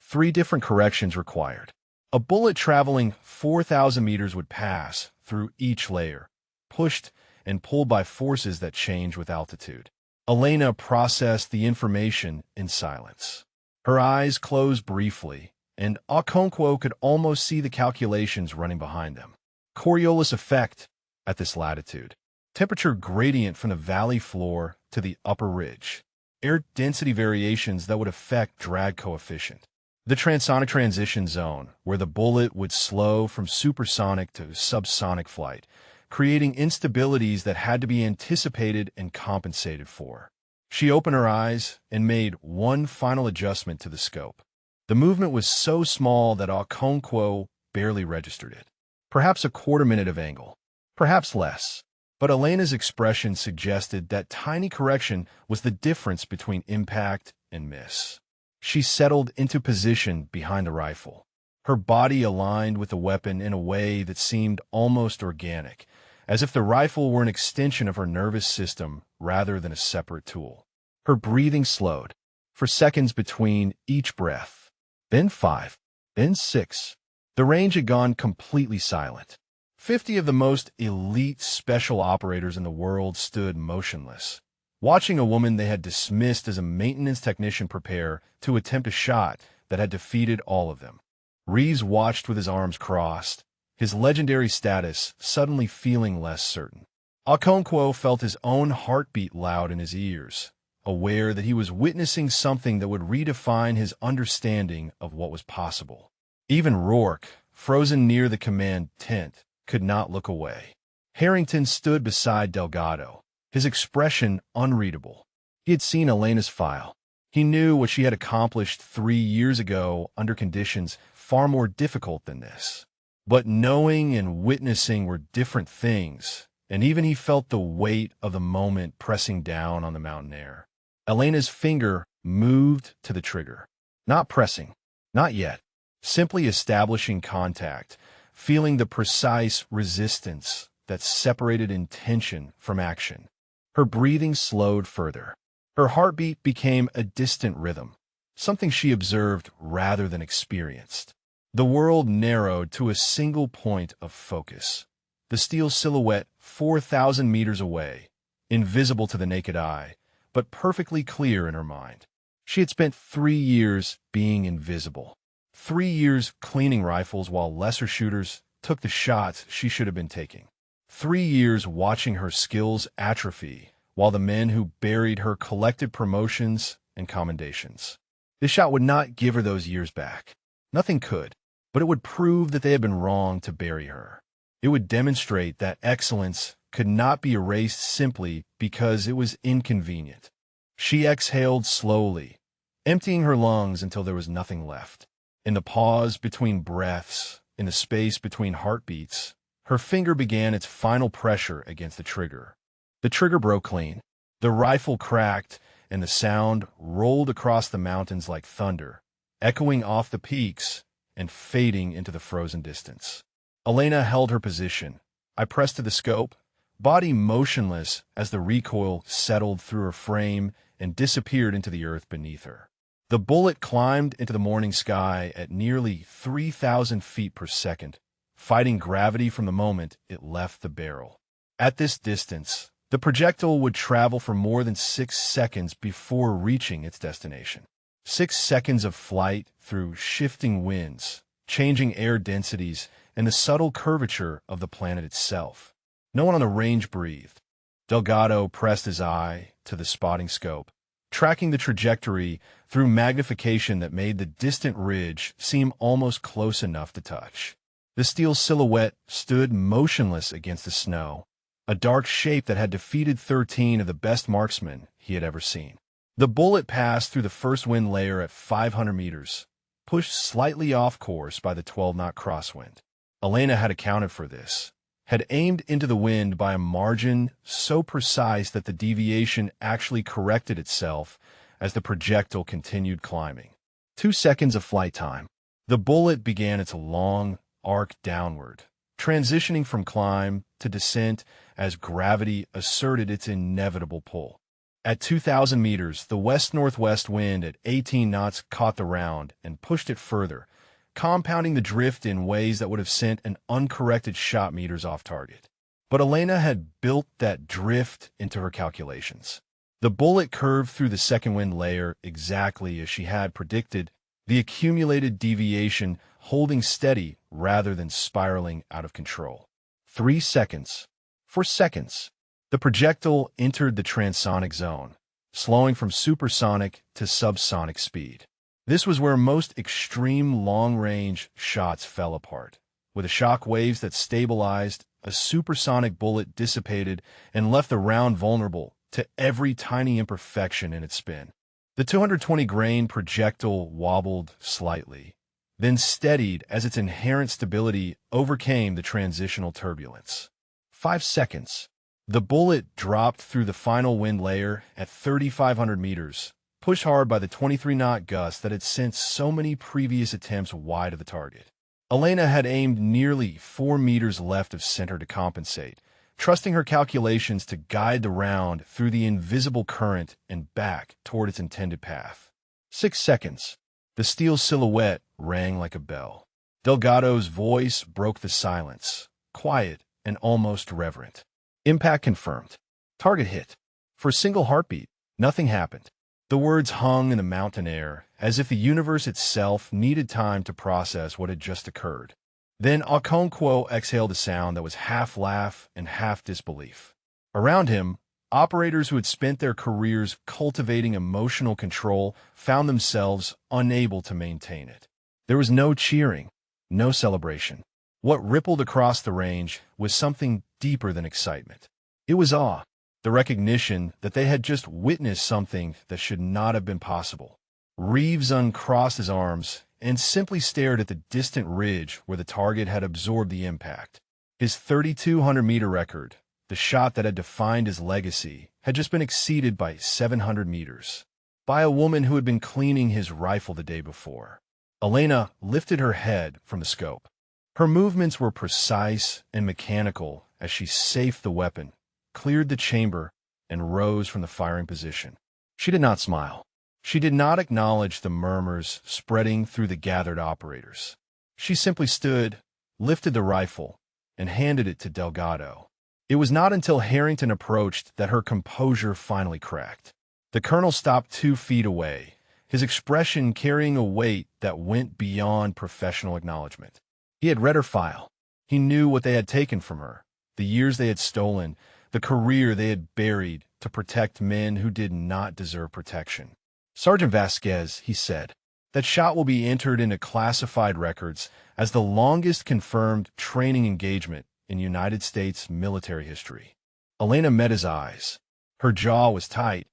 3 different corrections required. A bullet traveling 4,000 meters would pass through each layer, pushed and pulled by forces that change with altitude. Elena processed the information in silence. Her eyes closed briefly, and Okonkwo could almost see the calculations running behind them. Coriolis effect at this latitude. Temperature gradient from the valley floor to the upper ridge. Air density variations that would affect drag coefficient. The transonic transition zone, where the bullet would slow from supersonic to subsonic flight, creating instabilities that had to be anticipated and compensated for. She opened her eyes and made one final adjustment to the scope. The movement was so small that Okonkwo barely registered it. Perhaps a quarter minute of angle, perhaps less. But Elena's expression suggested that tiny correction was the difference between impact and miss. She settled into position behind the rifle, her body aligned with the weapon in a way that seemed almost organic, as if the rifle were an extension of her nervous system rather than a separate tool. Her breathing slowed, for seconds between each breath, then 5, then 6. The range had gone completely silent. 50 of the most elite special operators in the world stood motionless, watching a woman they had dismissed as a maintenance technician prepare to attempt a shot that had defeated all of them. Reeves watched with his arms crossed, his legendary status suddenly feeling less certain. Okonkwo felt his own heartbeat loud in his ears, aware that he was witnessing something that would redefine his understanding of what was possible. Even Rourke, frozen near the command tent, could not look away. Harrington stood beside Delgado, his expression unreadable. He had seen Elena's file. He knew what she had accomplished 3 years ago under conditions far more difficult than this. But knowing and witnessing were different things, and even he felt the weight of the moment pressing down on the mountain air. Elena's finger moved to the trigger. Not pressing, not yet, simply establishing contact, feeling the precise resistance that separated intention from action. Her breathing slowed further. Her heartbeat became a distant rhythm, something she observed rather than experienced. The world narrowed to a single point of focus. The steel silhouette 4,000 meters away, invisible to the naked eye, but perfectly clear in her mind. She had spent 3 years being invisible. 3 years cleaning rifles while lesser shooters took the shots she should have been taking. 3 years watching her skills atrophy while the men who buried her collected promotions and commendations. This shot would not give her those years back. Nothing could, but it would prove that they had been wrong to bury her. It would demonstrate that excellence could not be erased simply because it was inconvenient. She exhaled slowly, emptying her lungs until there was nothing left. In the pause between breaths, in the space between heartbeats, her finger began its final pressure against the trigger. The trigger broke clean. The rifle cracked, and the sound rolled across the mountains like thunder, echoing off the peaks and fading into the frozen distance. Elena held her position. I pressed to the scope, body motionless as the recoil settled through her frame and disappeared into the earth beneath her. The bullet climbed into the morning sky at nearly 3,000 feet per second, fighting gravity from the moment it left the barrel. At this distance, the projectile would travel for more than 6 seconds before reaching its destination. 6 seconds of flight through shifting winds, changing air densities, and the subtle curvature of the planet itself. No one on the range breathed. Delgado pressed his eye to the spotting scope, tracking the trajectory through magnification that made the distant ridge seem almost close enough to touch. The steel silhouette stood motionless against the snow, a dark shape that had defeated 13 of the best marksmen he had ever seen. The bullet passed through the first wind layer at 500 meters, pushed slightly off course by the 12-knot crosswind. Elena had accounted for this, had aimed into the wind by a margin so precise that the deviation actually corrected itself as the projectile continued climbing. 2 seconds of flight time. The bullet began its long arc downward, transitioning from climb to descent as gravity asserted its inevitable pull. At 2,000 meters, the west-northwest wind at 18 knots caught the round and pushed it further, compounding the drift in ways that would have sent an uncorrected shot meters off target. But Elena had built that drift into her calculations. The bullet curved through the second wind layer exactly as she had predicted, the accumulated deviation holding steady rather than spiraling out of control. 3 seconds. 4 seconds. The projectile entered the transonic zone, slowing from supersonic to subsonic speed. This was where most extreme long-range shots fell apart. With the shock waves that stabilized, a supersonic bullet dissipated and left the round vulnerable to every tiny imperfection in its spin. The 220-grain projectile wobbled slightly, then steadied as its inherent stability overcame the transitional turbulence. 5 seconds. The bullet dropped through the final wind layer at 3,500 meters, pushed hard by the 23-knot gust that had sent so many previous attempts wide of the target. Elena had aimed nearly 4 meters left of center to compensate, trusting her calculations to guide the round through the invisible current and back toward its intended path. 6 seconds. The steel silhouette rang like a bell. Delgado's voice broke the silence, quiet and almost reverent. Impact confirmed. Target hit. For a single heartbeat, nothing happened. The words hung in the mountain air, as if the universe itself needed time to process what had just occurred. Then Okonkwo exhaled a sound that was half laugh and half disbelief. Around him, operators who had spent their careers cultivating emotional control found themselves unable to maintain it. There was no cheering, no celebration. What rippled across the range was something deeper than excitement. It was awe, the recognition that they had just witnessed something that should not have been possible. Reeves uncrossed his arms and simply stared at the distant ridge where the target had absorbed the impact. His 3,200-meter record, the shot that had defined his legacy, had just been exceeded by 700 meters, by a woman who had been cleaning his rifle the day before. Elena lifted her head from the scope. Her movements were precise and mechanical as she safed the weapon, cleared the chamber, and rose from the firing position. She did not smile. She did not acknowledge the murmurs spreading through the gathered operators. She simply stood, lifted the rifle, and handed it to Delgado. It was not until Harrington approached that her composure finally cracked. The colonel stopped 2 feet away, his expression carrying a weight that went beyond professional acknowledgement. He had read her file. He knew what they had taken from her, the years they had stolen, the career they had buried to protect men who did not deserve protection. Sergeant Vasquez, he said, that shot will be entered into classified records as the longest confirmed training engagement in United States military history. Elena met his eyes. Her jaw was tight,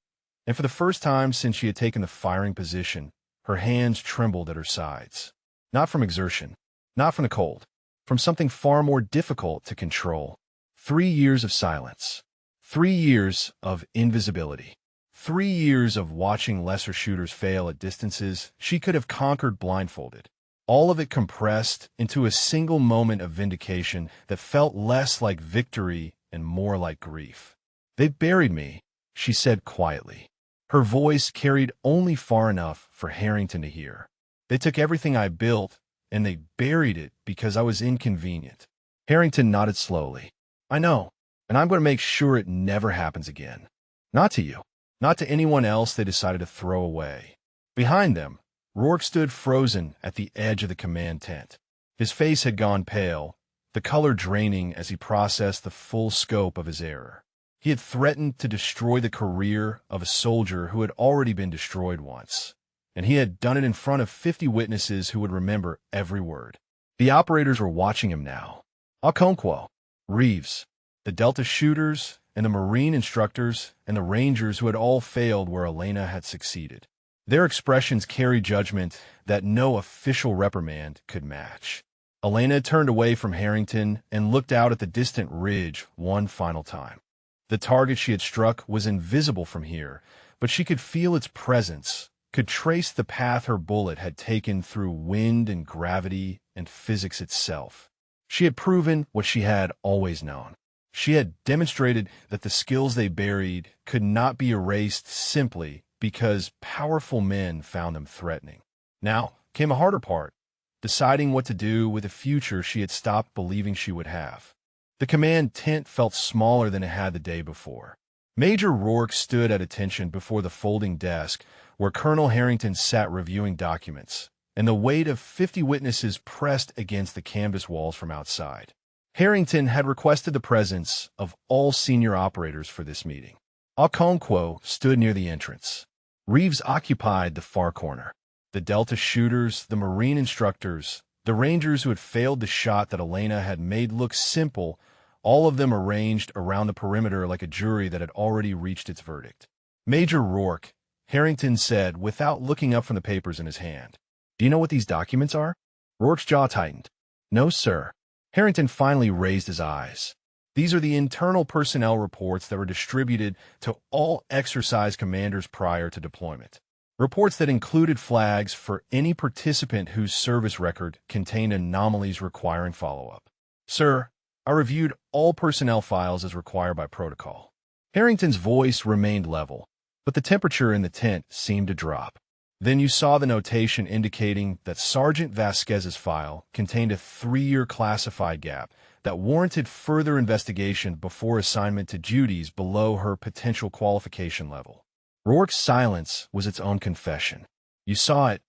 and for the first time since she had taken the firing position, her hands trembled at her sides. Not from exertion, not from the cold, from something far more difficult to control. 3 years of silence. 3 years of invisibility. 3 years of watching lesser shooters fail at distances she could have conquered blindfolded. All of it compressed into a single moment of vindication that felt less like victory and more like grief. "They buried me," she said quietly. Her voice carried only far enough for Harrington to hear. "They took everything I built, and they buried it because I was inconvenient." Harrington nodded slowly. "I know, and I'm going to make sure it never happens again. Not to you. Not to anyone else they decided to throw away." Behind them, Rourke stood frozen at the edge of the command tent. His face had gone pale, the color draining as he processed the full scope of his error. He had threatened to destroy the career of a soldier who had already been destroyed once, and he had done it in front of 50 witnesses who would remember every word. The operators were watching him now. Okonkwo, Reeves, the Delta shooters, and the Marine instructors and the Rangers who had all failed where Elena had succeeded. Their expressions carried judgment that no official reprimand could match. Elena turned away from Harrington and looked out at the distant ridge one final time. The target she had struck was invisible from here, but she could feel its presence, could trace the path her bullet had taken through wind and gravity and physics itself. She had proven what she had always known. She had demonstrated that the skills they buried could not be erased simply because powerful men found them threatening. Now came a harder part, deciding what to do with a future she had stopped believing she would have. The command tent felt smaller than it had the day before. Major Rourke stood at attention before the folding desk where Colonel Harrington sat reviewing documents, and the weight of 50 witnesses pressed against the canvas walls from outside. Harrington had requested the presence of all senior operators for this meeting. Okonkwo stood near the entrance. Reeves occupied the far corner. The Delta shooters, the Marine instructors, the Rangers who had failed the shot that Elena had made look simple, all of them arranged around the perimeter like a jury that had already reached its verdict. "Major Rourke," Harrington said without looking up from the papers in his hand. "Do you know what these documents are?" Rourke's jaw tightened. "No, sir." Harrington finally raised his eyes. "These are the internal personnel reports that were distributed to all exercise commanders prior to deployment. Reports that included flags for any participant whose service record contained anomalies requiring follow-up. Sir, I reviewed all personnel files as required by protocol." Harrington's voice remained level, but the temperature in the tent seemed to drop. Then you saw the notation indicating that Sergeant Vasquez's file contained a 3-year classified gap that warranted further investigation before assignment to duties below her potential qualification level. Rourke's silence was its own confession. "You saw it,"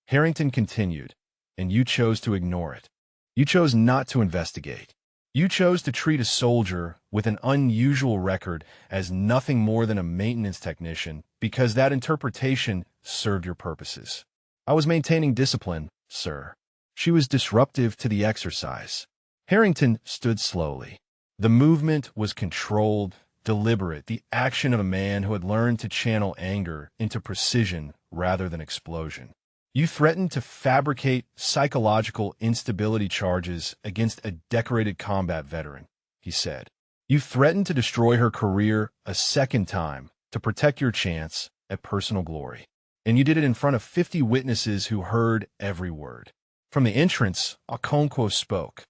Harrington continued, "and you chose to ignore it. You chose not to investigate. You chose to treat a soldier with an unusual record as nothing more than a maintenance technician because that interpretation served your purposes. I was maintaining discipline, sir. She was disruptive to the exercise." Harrington stood slowly. The movement was controlled, deliberate, the action of a man who had learned to channel anger into precision rather than explosion. "You threatened to fabricate psychological instability charges against a decorated combat veteran," he said. "You threatened to destroy her career a second time to protect your chance at personal glory. And you did it in front of 50 witnesses who heard every word." From the entrance, Okonkwo spoke.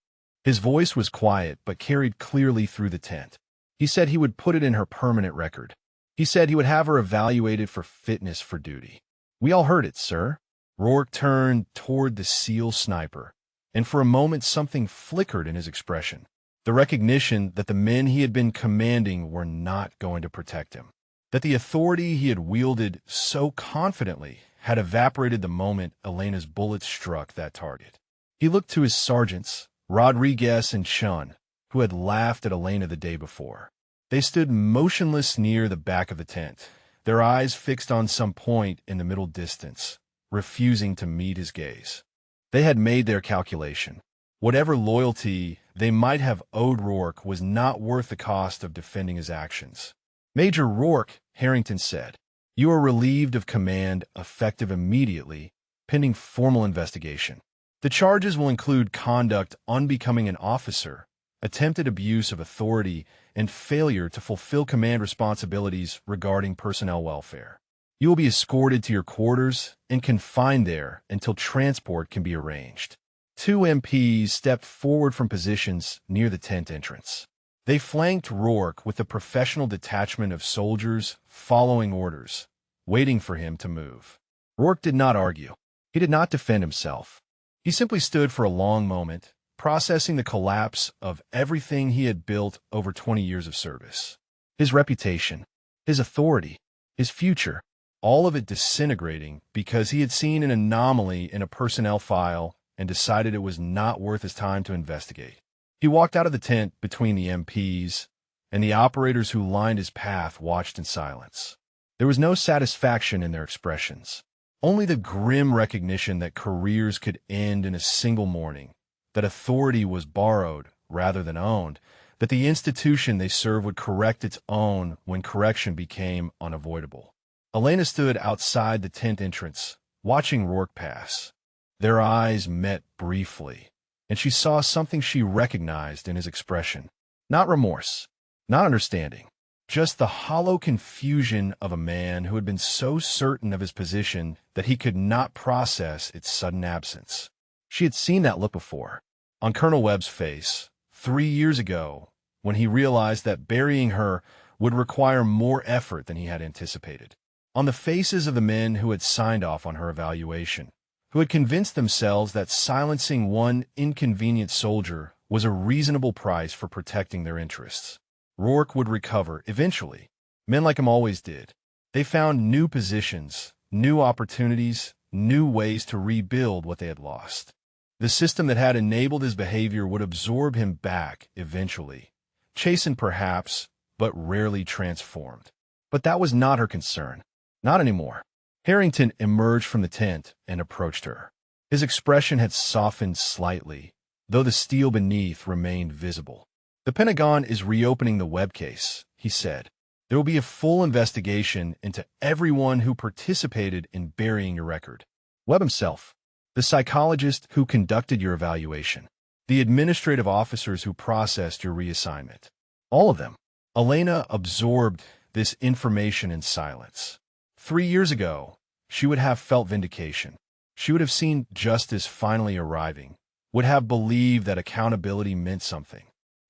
His voice was quiet but carried clearly through the tent. He said he would put it in her permanent record. He said he would have her evaluated for fitness for duty. "We all heard it, sir." Rourke turned toward the SEAL sniper, and for a moment something flickered in his expression. The recognition that the men he had been commanding were not going to protect him. that the authority he had wielded so confidently had evaporated the moment Elena's bullets struck that target. He looked to his sergeants, Rodriguez and Chun, who had laughed at Elena the day before. They stood motionless near the back of the tent, their eyes fixed on some point in the middle distance, refusing to meet his gaze. They had made their calculation. Whatever loyalty they might have owed Rourke was not worth the cost of defending his actions. "Major Rourke," Harrington said, "you are relieved of command, effective immediately, pending formal investigation. The charges will include conduct unbecoming an officer, attempted abuse of authority, and failure to fulfill command responsibilities regarding personnel welfare. You will be escorted to your quarters and confined there until transport can be arranged." Two MPs stepped forward from positions near the tent entrance. They flanked Rourke with a professional detachment of soldiers following orders, waiting for him to move. Rourke did not argue. He did not defend himself. He simply stood for a long moment, processing the collapse of everything he had built over 20 years of service. His reputation, his authority, his future, all of it disintegrating because he had seen an anomaly in a personnel file and decided it was not worth his time to investigate. He walked out of the tent between the MPs, and the operators who lined his path watched in silence. There was no satisfaction in their expressions, only the grim recognition that careers could end in a single morning, that authority was borrowed rather than owned, that the institution they served would correct its own when correction became unavoidable. Elena stood outside the tent entrance, watching Rourke pass. Their eyes met briefly, and she saw something she recognized in his expression. Not remorse, not understanding, just the hollow confusion of a man who had been so certain of his position that he could not process its sudden absence. She had seen that look before, on Colonel Webb's face, 3 years ago, when he realized that burying her would require more effort than he had anticipated. On the faces of the men who had signed off on her evaluation, who had convinced themselves that silencing one inconvenient soldier was a reasonable price for protecting their interests. Rourke would recover eventually. Men like him always did. They found new positions, new opportunities, new ways to rebuild what they had lost. The system that had enabled his behavior would absorb him back eventually, chastened perhaps, but rarely transformed. But that was not her concern. Not anymore. Harrington emerged from the tent and approached her. His expression had softened slightly, though the steel beneath remained visible. "The Pentagon is reopening the Webb case," he said. "There will be a full investigation into everyone who participated in burying your record. Webb himself, the psychologist who conducted your evaluation, the administrative officers who processed your reassignment. All of them." Elena absorbed this information in silence. 3 years ago, she would have felt vindication. She would have seen justice finally arriving, would have believed that accountability meant something.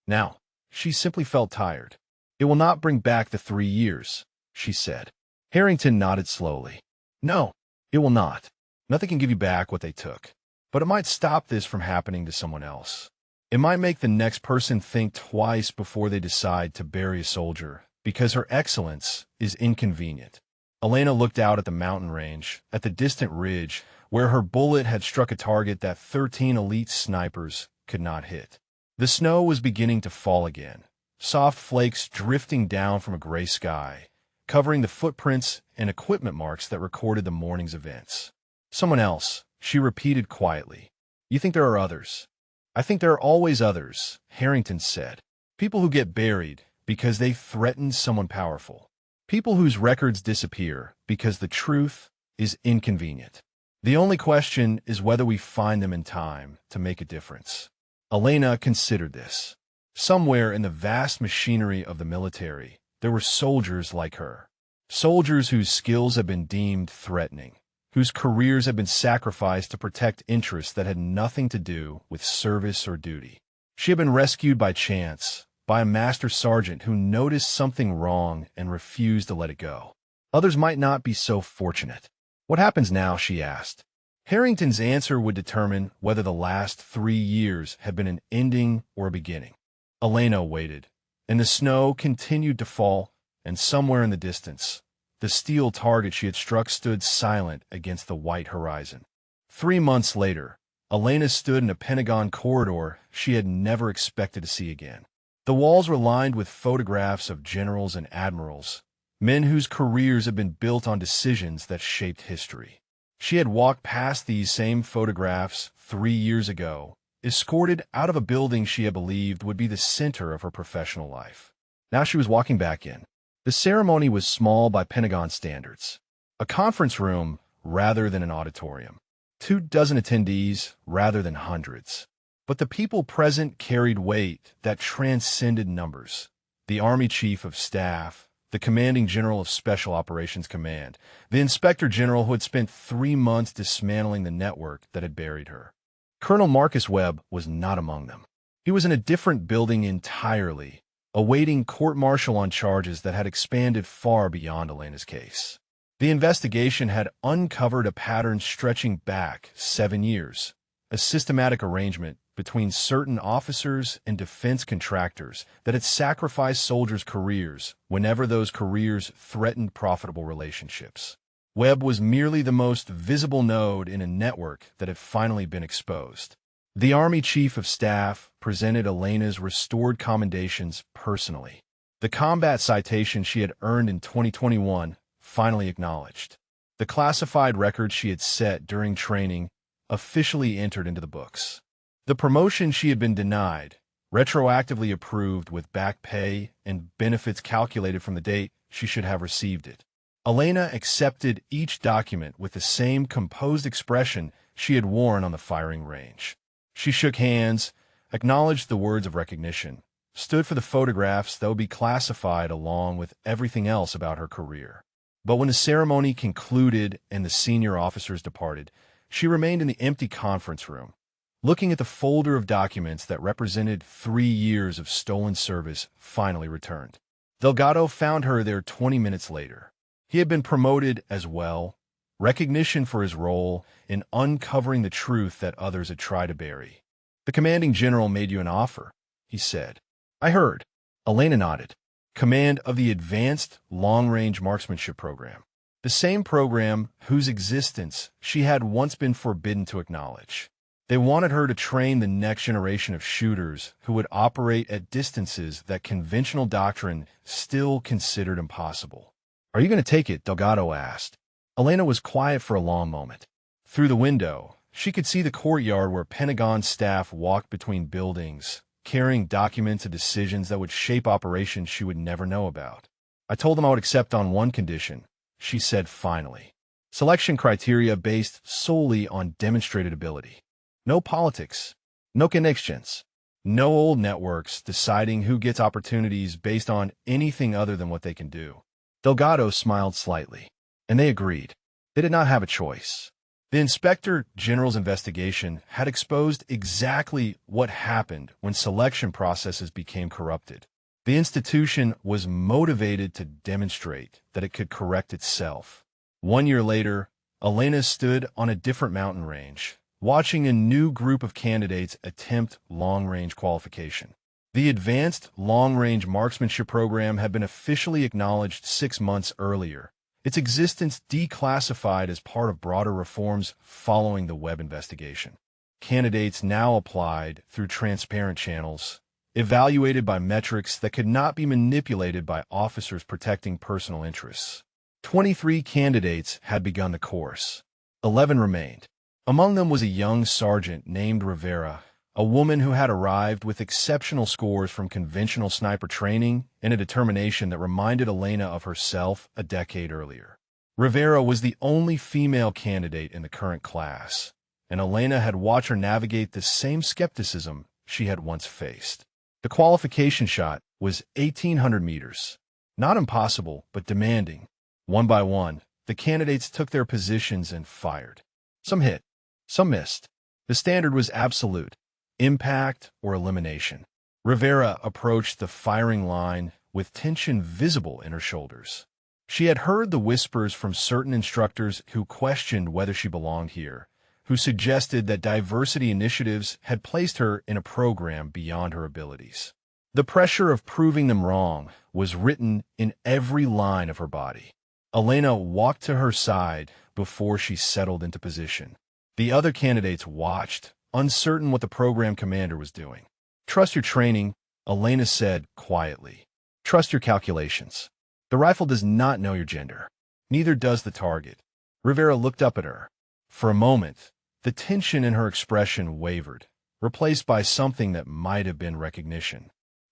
Now, she simply felt tired. "It will not bring back the 3 years," she said. Harrington nodded slowly. "No, it will not. Nothing can give you back what they took. But it might stop this from happening to someone else. It might make the next person think twice before they decide to bury a soldier, because her excellence is inconvenient." Elena looked out at the mountain range, at the distant ridge, where her bullet had struck a target that 13 elite snipers could not hit. The snow was beginning to fall again, soft flakes drifting down from a gray sky, covering the footprints and equipment marks that recorded the morning's events. "Someone else," she repeated quietly. "You think there are others?" "I think there are always others," Harrington said. "People who get buried because they threatened someone powerful. People whose records disappear because the truth is inconvenient. The only question is whether we find them in time to make a difference." Elena considered this. Somewhere in the vast machinery of the military, there were soldiers like her. Soldiers whose skills had been deemed threatening, whose careers had been sacrificed to protect interests that had nothing to do with service or duty. She had been rescued by chance, by a master sergeant who noticed something wrong and refused to let it go. Others might not be so fortunate. "What happens now?" she asked. Harrington's answer would determine whether the last 3 years had been an ending or a beginning. Elena waited, and the snow continued to fall, and somewhere in the distance, the steel target she had struck stood silent against the white horizon. 3 months later, Elena stood in a Pentagon corridor she had never expected to see again. The walls were lined with photographs of generals and admirals, men whose careers had been built on decisions that shaped history. She had walked past these same photographs 3 years ago, escorted out of a building she had believed would be the center of her professional life. Now she was walking back in. The ceremony was small by Pentagon standards, a conference room rather than an auditorium. 24 attendees rather than hundreds. But the people present carried weight that transcended numbers. The Army Chief of Staff, the Commanding General of Special Operations Command, the Inspector General who had spent 3 months dismantling the network that had buried her. Colonel Marcus Webb was not among them. He was in a different building entirely, awaiting court-martial on charges that had expanded far beyond Elena's case. The investigation had uncovered a pattern stretching back 7 years, a systematic arrangement between certain officers and defense contractors that had sacrificed soldiers' careers whenever those careers threatened profitable relationships. Webb was merely the most visible node in a network that had finally been exposed. The Army Chief of Staff presented Elena's restored commendations personally. The combat citation she had earned in 2021 finally acknowledged. The classified record she had set during training officially entered into the books. The promotion she had been denied, retroactively approved with back pay and benefits calculated from the date she should have received it. Elena accepted each document with the same composed expression she had worn on the firing range. She shook hands, acknowledged the words of recognition, stood for the photographs that would be classified along with everything else about her career. But when the ceremony concluded and the senior officers departed, she remained in the empty conference room, looking at the folder of documents that represented 3 years of stolen service finally returned. Delgado found her there 20 minutes later. He had been promoted as well, recognition for his role in uncovering the truth that others had tried to bury. "The commanding general made you an offer," he said. "I heard." Elena nodded. "Command of the Advanced Long-Range Marksmanship Program. The same program whose existence she had once been forbidden to acknowledge. They wanted her to train the next generation of shooters who would operate at distances that conventional doctrine still considered impossible. "Are you going to take it?" Delgado asked. Elena was quiet for a long moment. Through the window, she could see the courtyard where Pentagon staff walked between buildings, carrying documents and decisions that would shape operations she would never know about. "I told them I would accept on one condition," she said finally. "Selection criteria based solely on demonstrated ability. No politics, no connections, no old networks deciding who gets opportunities based on anything other than what they can do." Delgado smiled slightly, and they agreed. They did not have a choice. The Inspector General's investigation had exposed exactly what happened when selection processes became corrupted. The institution was motivated to demonstrate that it could correct itself. 1 year later, Elena stood on a different mountain range, watching a new group of candidates attempt long-range qualification. The Advanced Long-Range Marksmanship Program had been officially acknowledged 6 months earlier, its existence declassified as part of broader reforms following the Webb investigation. Candidates now applied through transparent channels, evaluated by metrics that could not be manipulated by officers protecting personal interests. 23 candidates had begun the course. 11 remained. Among them was a young sergeant named Rivera, a woman who had arrived with exceptional scores from conventional sniper training and a determination that reminded Elena of herself a decade earlier. Rivera was the only female candidate in the current class, and Elena had watched her navigate the same skepticism she had once faced. The qualification shot was 1,800 meters. Not impossible, but demanding. One by one, the candidates took their positions and fired. Some hit, some missed. The standard was absolute: impact or elimination. Rivera approached the firing line with tension visible in her shoulders. She had heard the whispers from certain instructors who questioned whether she belonged here, who suggested that diversity initiatives had placed her in a program beyond her abilities. The pressure of proving them wrong was written in every line of her body. Elena walked to her side before she settled into position. The other candidates watched, uncertain what the program commander was doing. "Trust your training," Elena said quietly. "Trust your calculations. The rifle does not know your gender. Neither does the target." Rivera looked up at her. For a moment, the tension in her expression wavered, replaced by something that might have been recognition.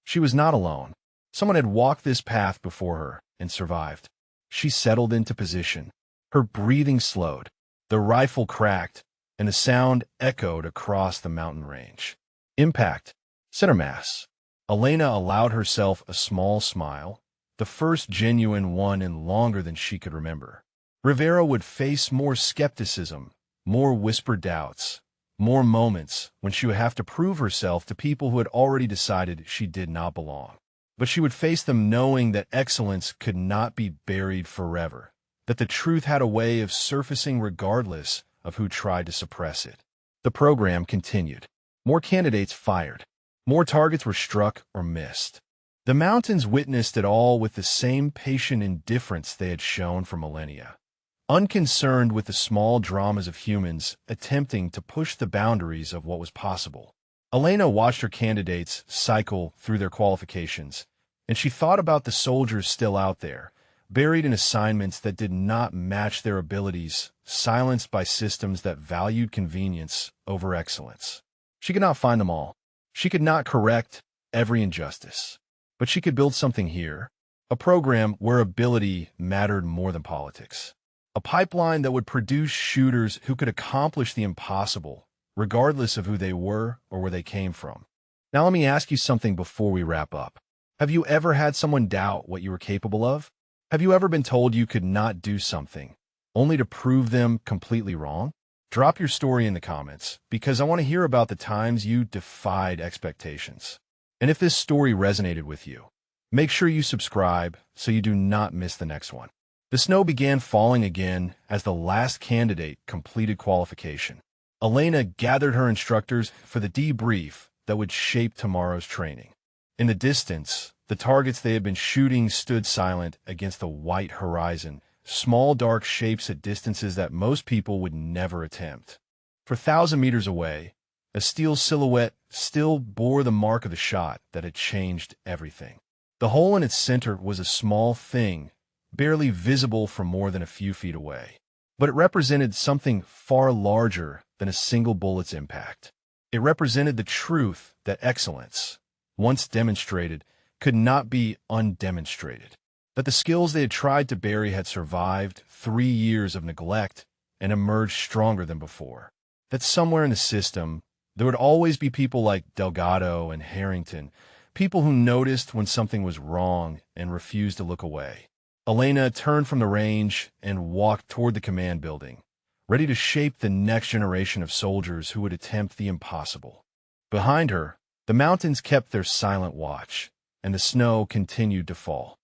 She was not alone. Someone had walked this path before her and survived. She settled into position. Her breathing slowed. The rifle cracked, and the sound echoed across the mountain range. Impact. Center mass. Elena allowed herself a small smile, the first genuine one in longer than she could remember. Rivera would face more skepticism, more whispered doubts, more moments when she would have to prove herself to people who had already decided she did not belong. But she would face them knowing that excellence could not be buried forever, that the truth had a way of surfacing regardless of who tried to suppress it. The program continued. More candidates fired. More targets were struck or missed. The mountains witnessed it all with the same patient indifference they had shown for millennia, unconcerned with the small dramas of humans attempting to push the boundaries of what was possible. Elena watched her candidates cycle through their qualifications, and she thought about the soldiers still out there, buried in assignments that did not match their abilities, silenced by systems that valued convenience over excellence. She could not find them all. She could not correct every injustice. But she could build something here, a program where ability mattered more than politics. A pipeline that would produce shooters who could accomplish the impossible, regardless of who they were or where they came from. Now let me ask you something before we wrap up. Have you ever had someone doubt what you were capable of? Have you ever been told you could not do something, only to prove them completely wrong? Drop your story in the comments, because I want to hear about the times you defied expectations. And if this story resonated with you, make sure you subscribe so you do not miss the next one. The snow began falling again as the last candidate completed qualification. Elena gathered her instructors for the debrief that would shape tomorrow's training. In the distance, the targets they had been shooting stood silent against the white horizon, small dark shapes at distances that most people would never attempt. For 1,000 meters away, a steel silhouette still bore the mark of the shot that had changed everything. The hole in its center was a small thing, barely visible from more than a few feet away. But it represented something far larger than a single bullet's impact. It represented the truth that excellence, once demonstrated, could not be undemonstrated. That the skills they had tried to bury had survived 3 years of neglect and emerged stronger than before. That somewhere in the system, there would always be people like Delgado and Harrington, people who noticed when something was wrong and refused to look away. Elena turned from the range and walked toward the command building, ready to shape the next generation of soldiers who would attempt the impossible. Behind her, the mountains kept their silent watch, and the snow continued to fall.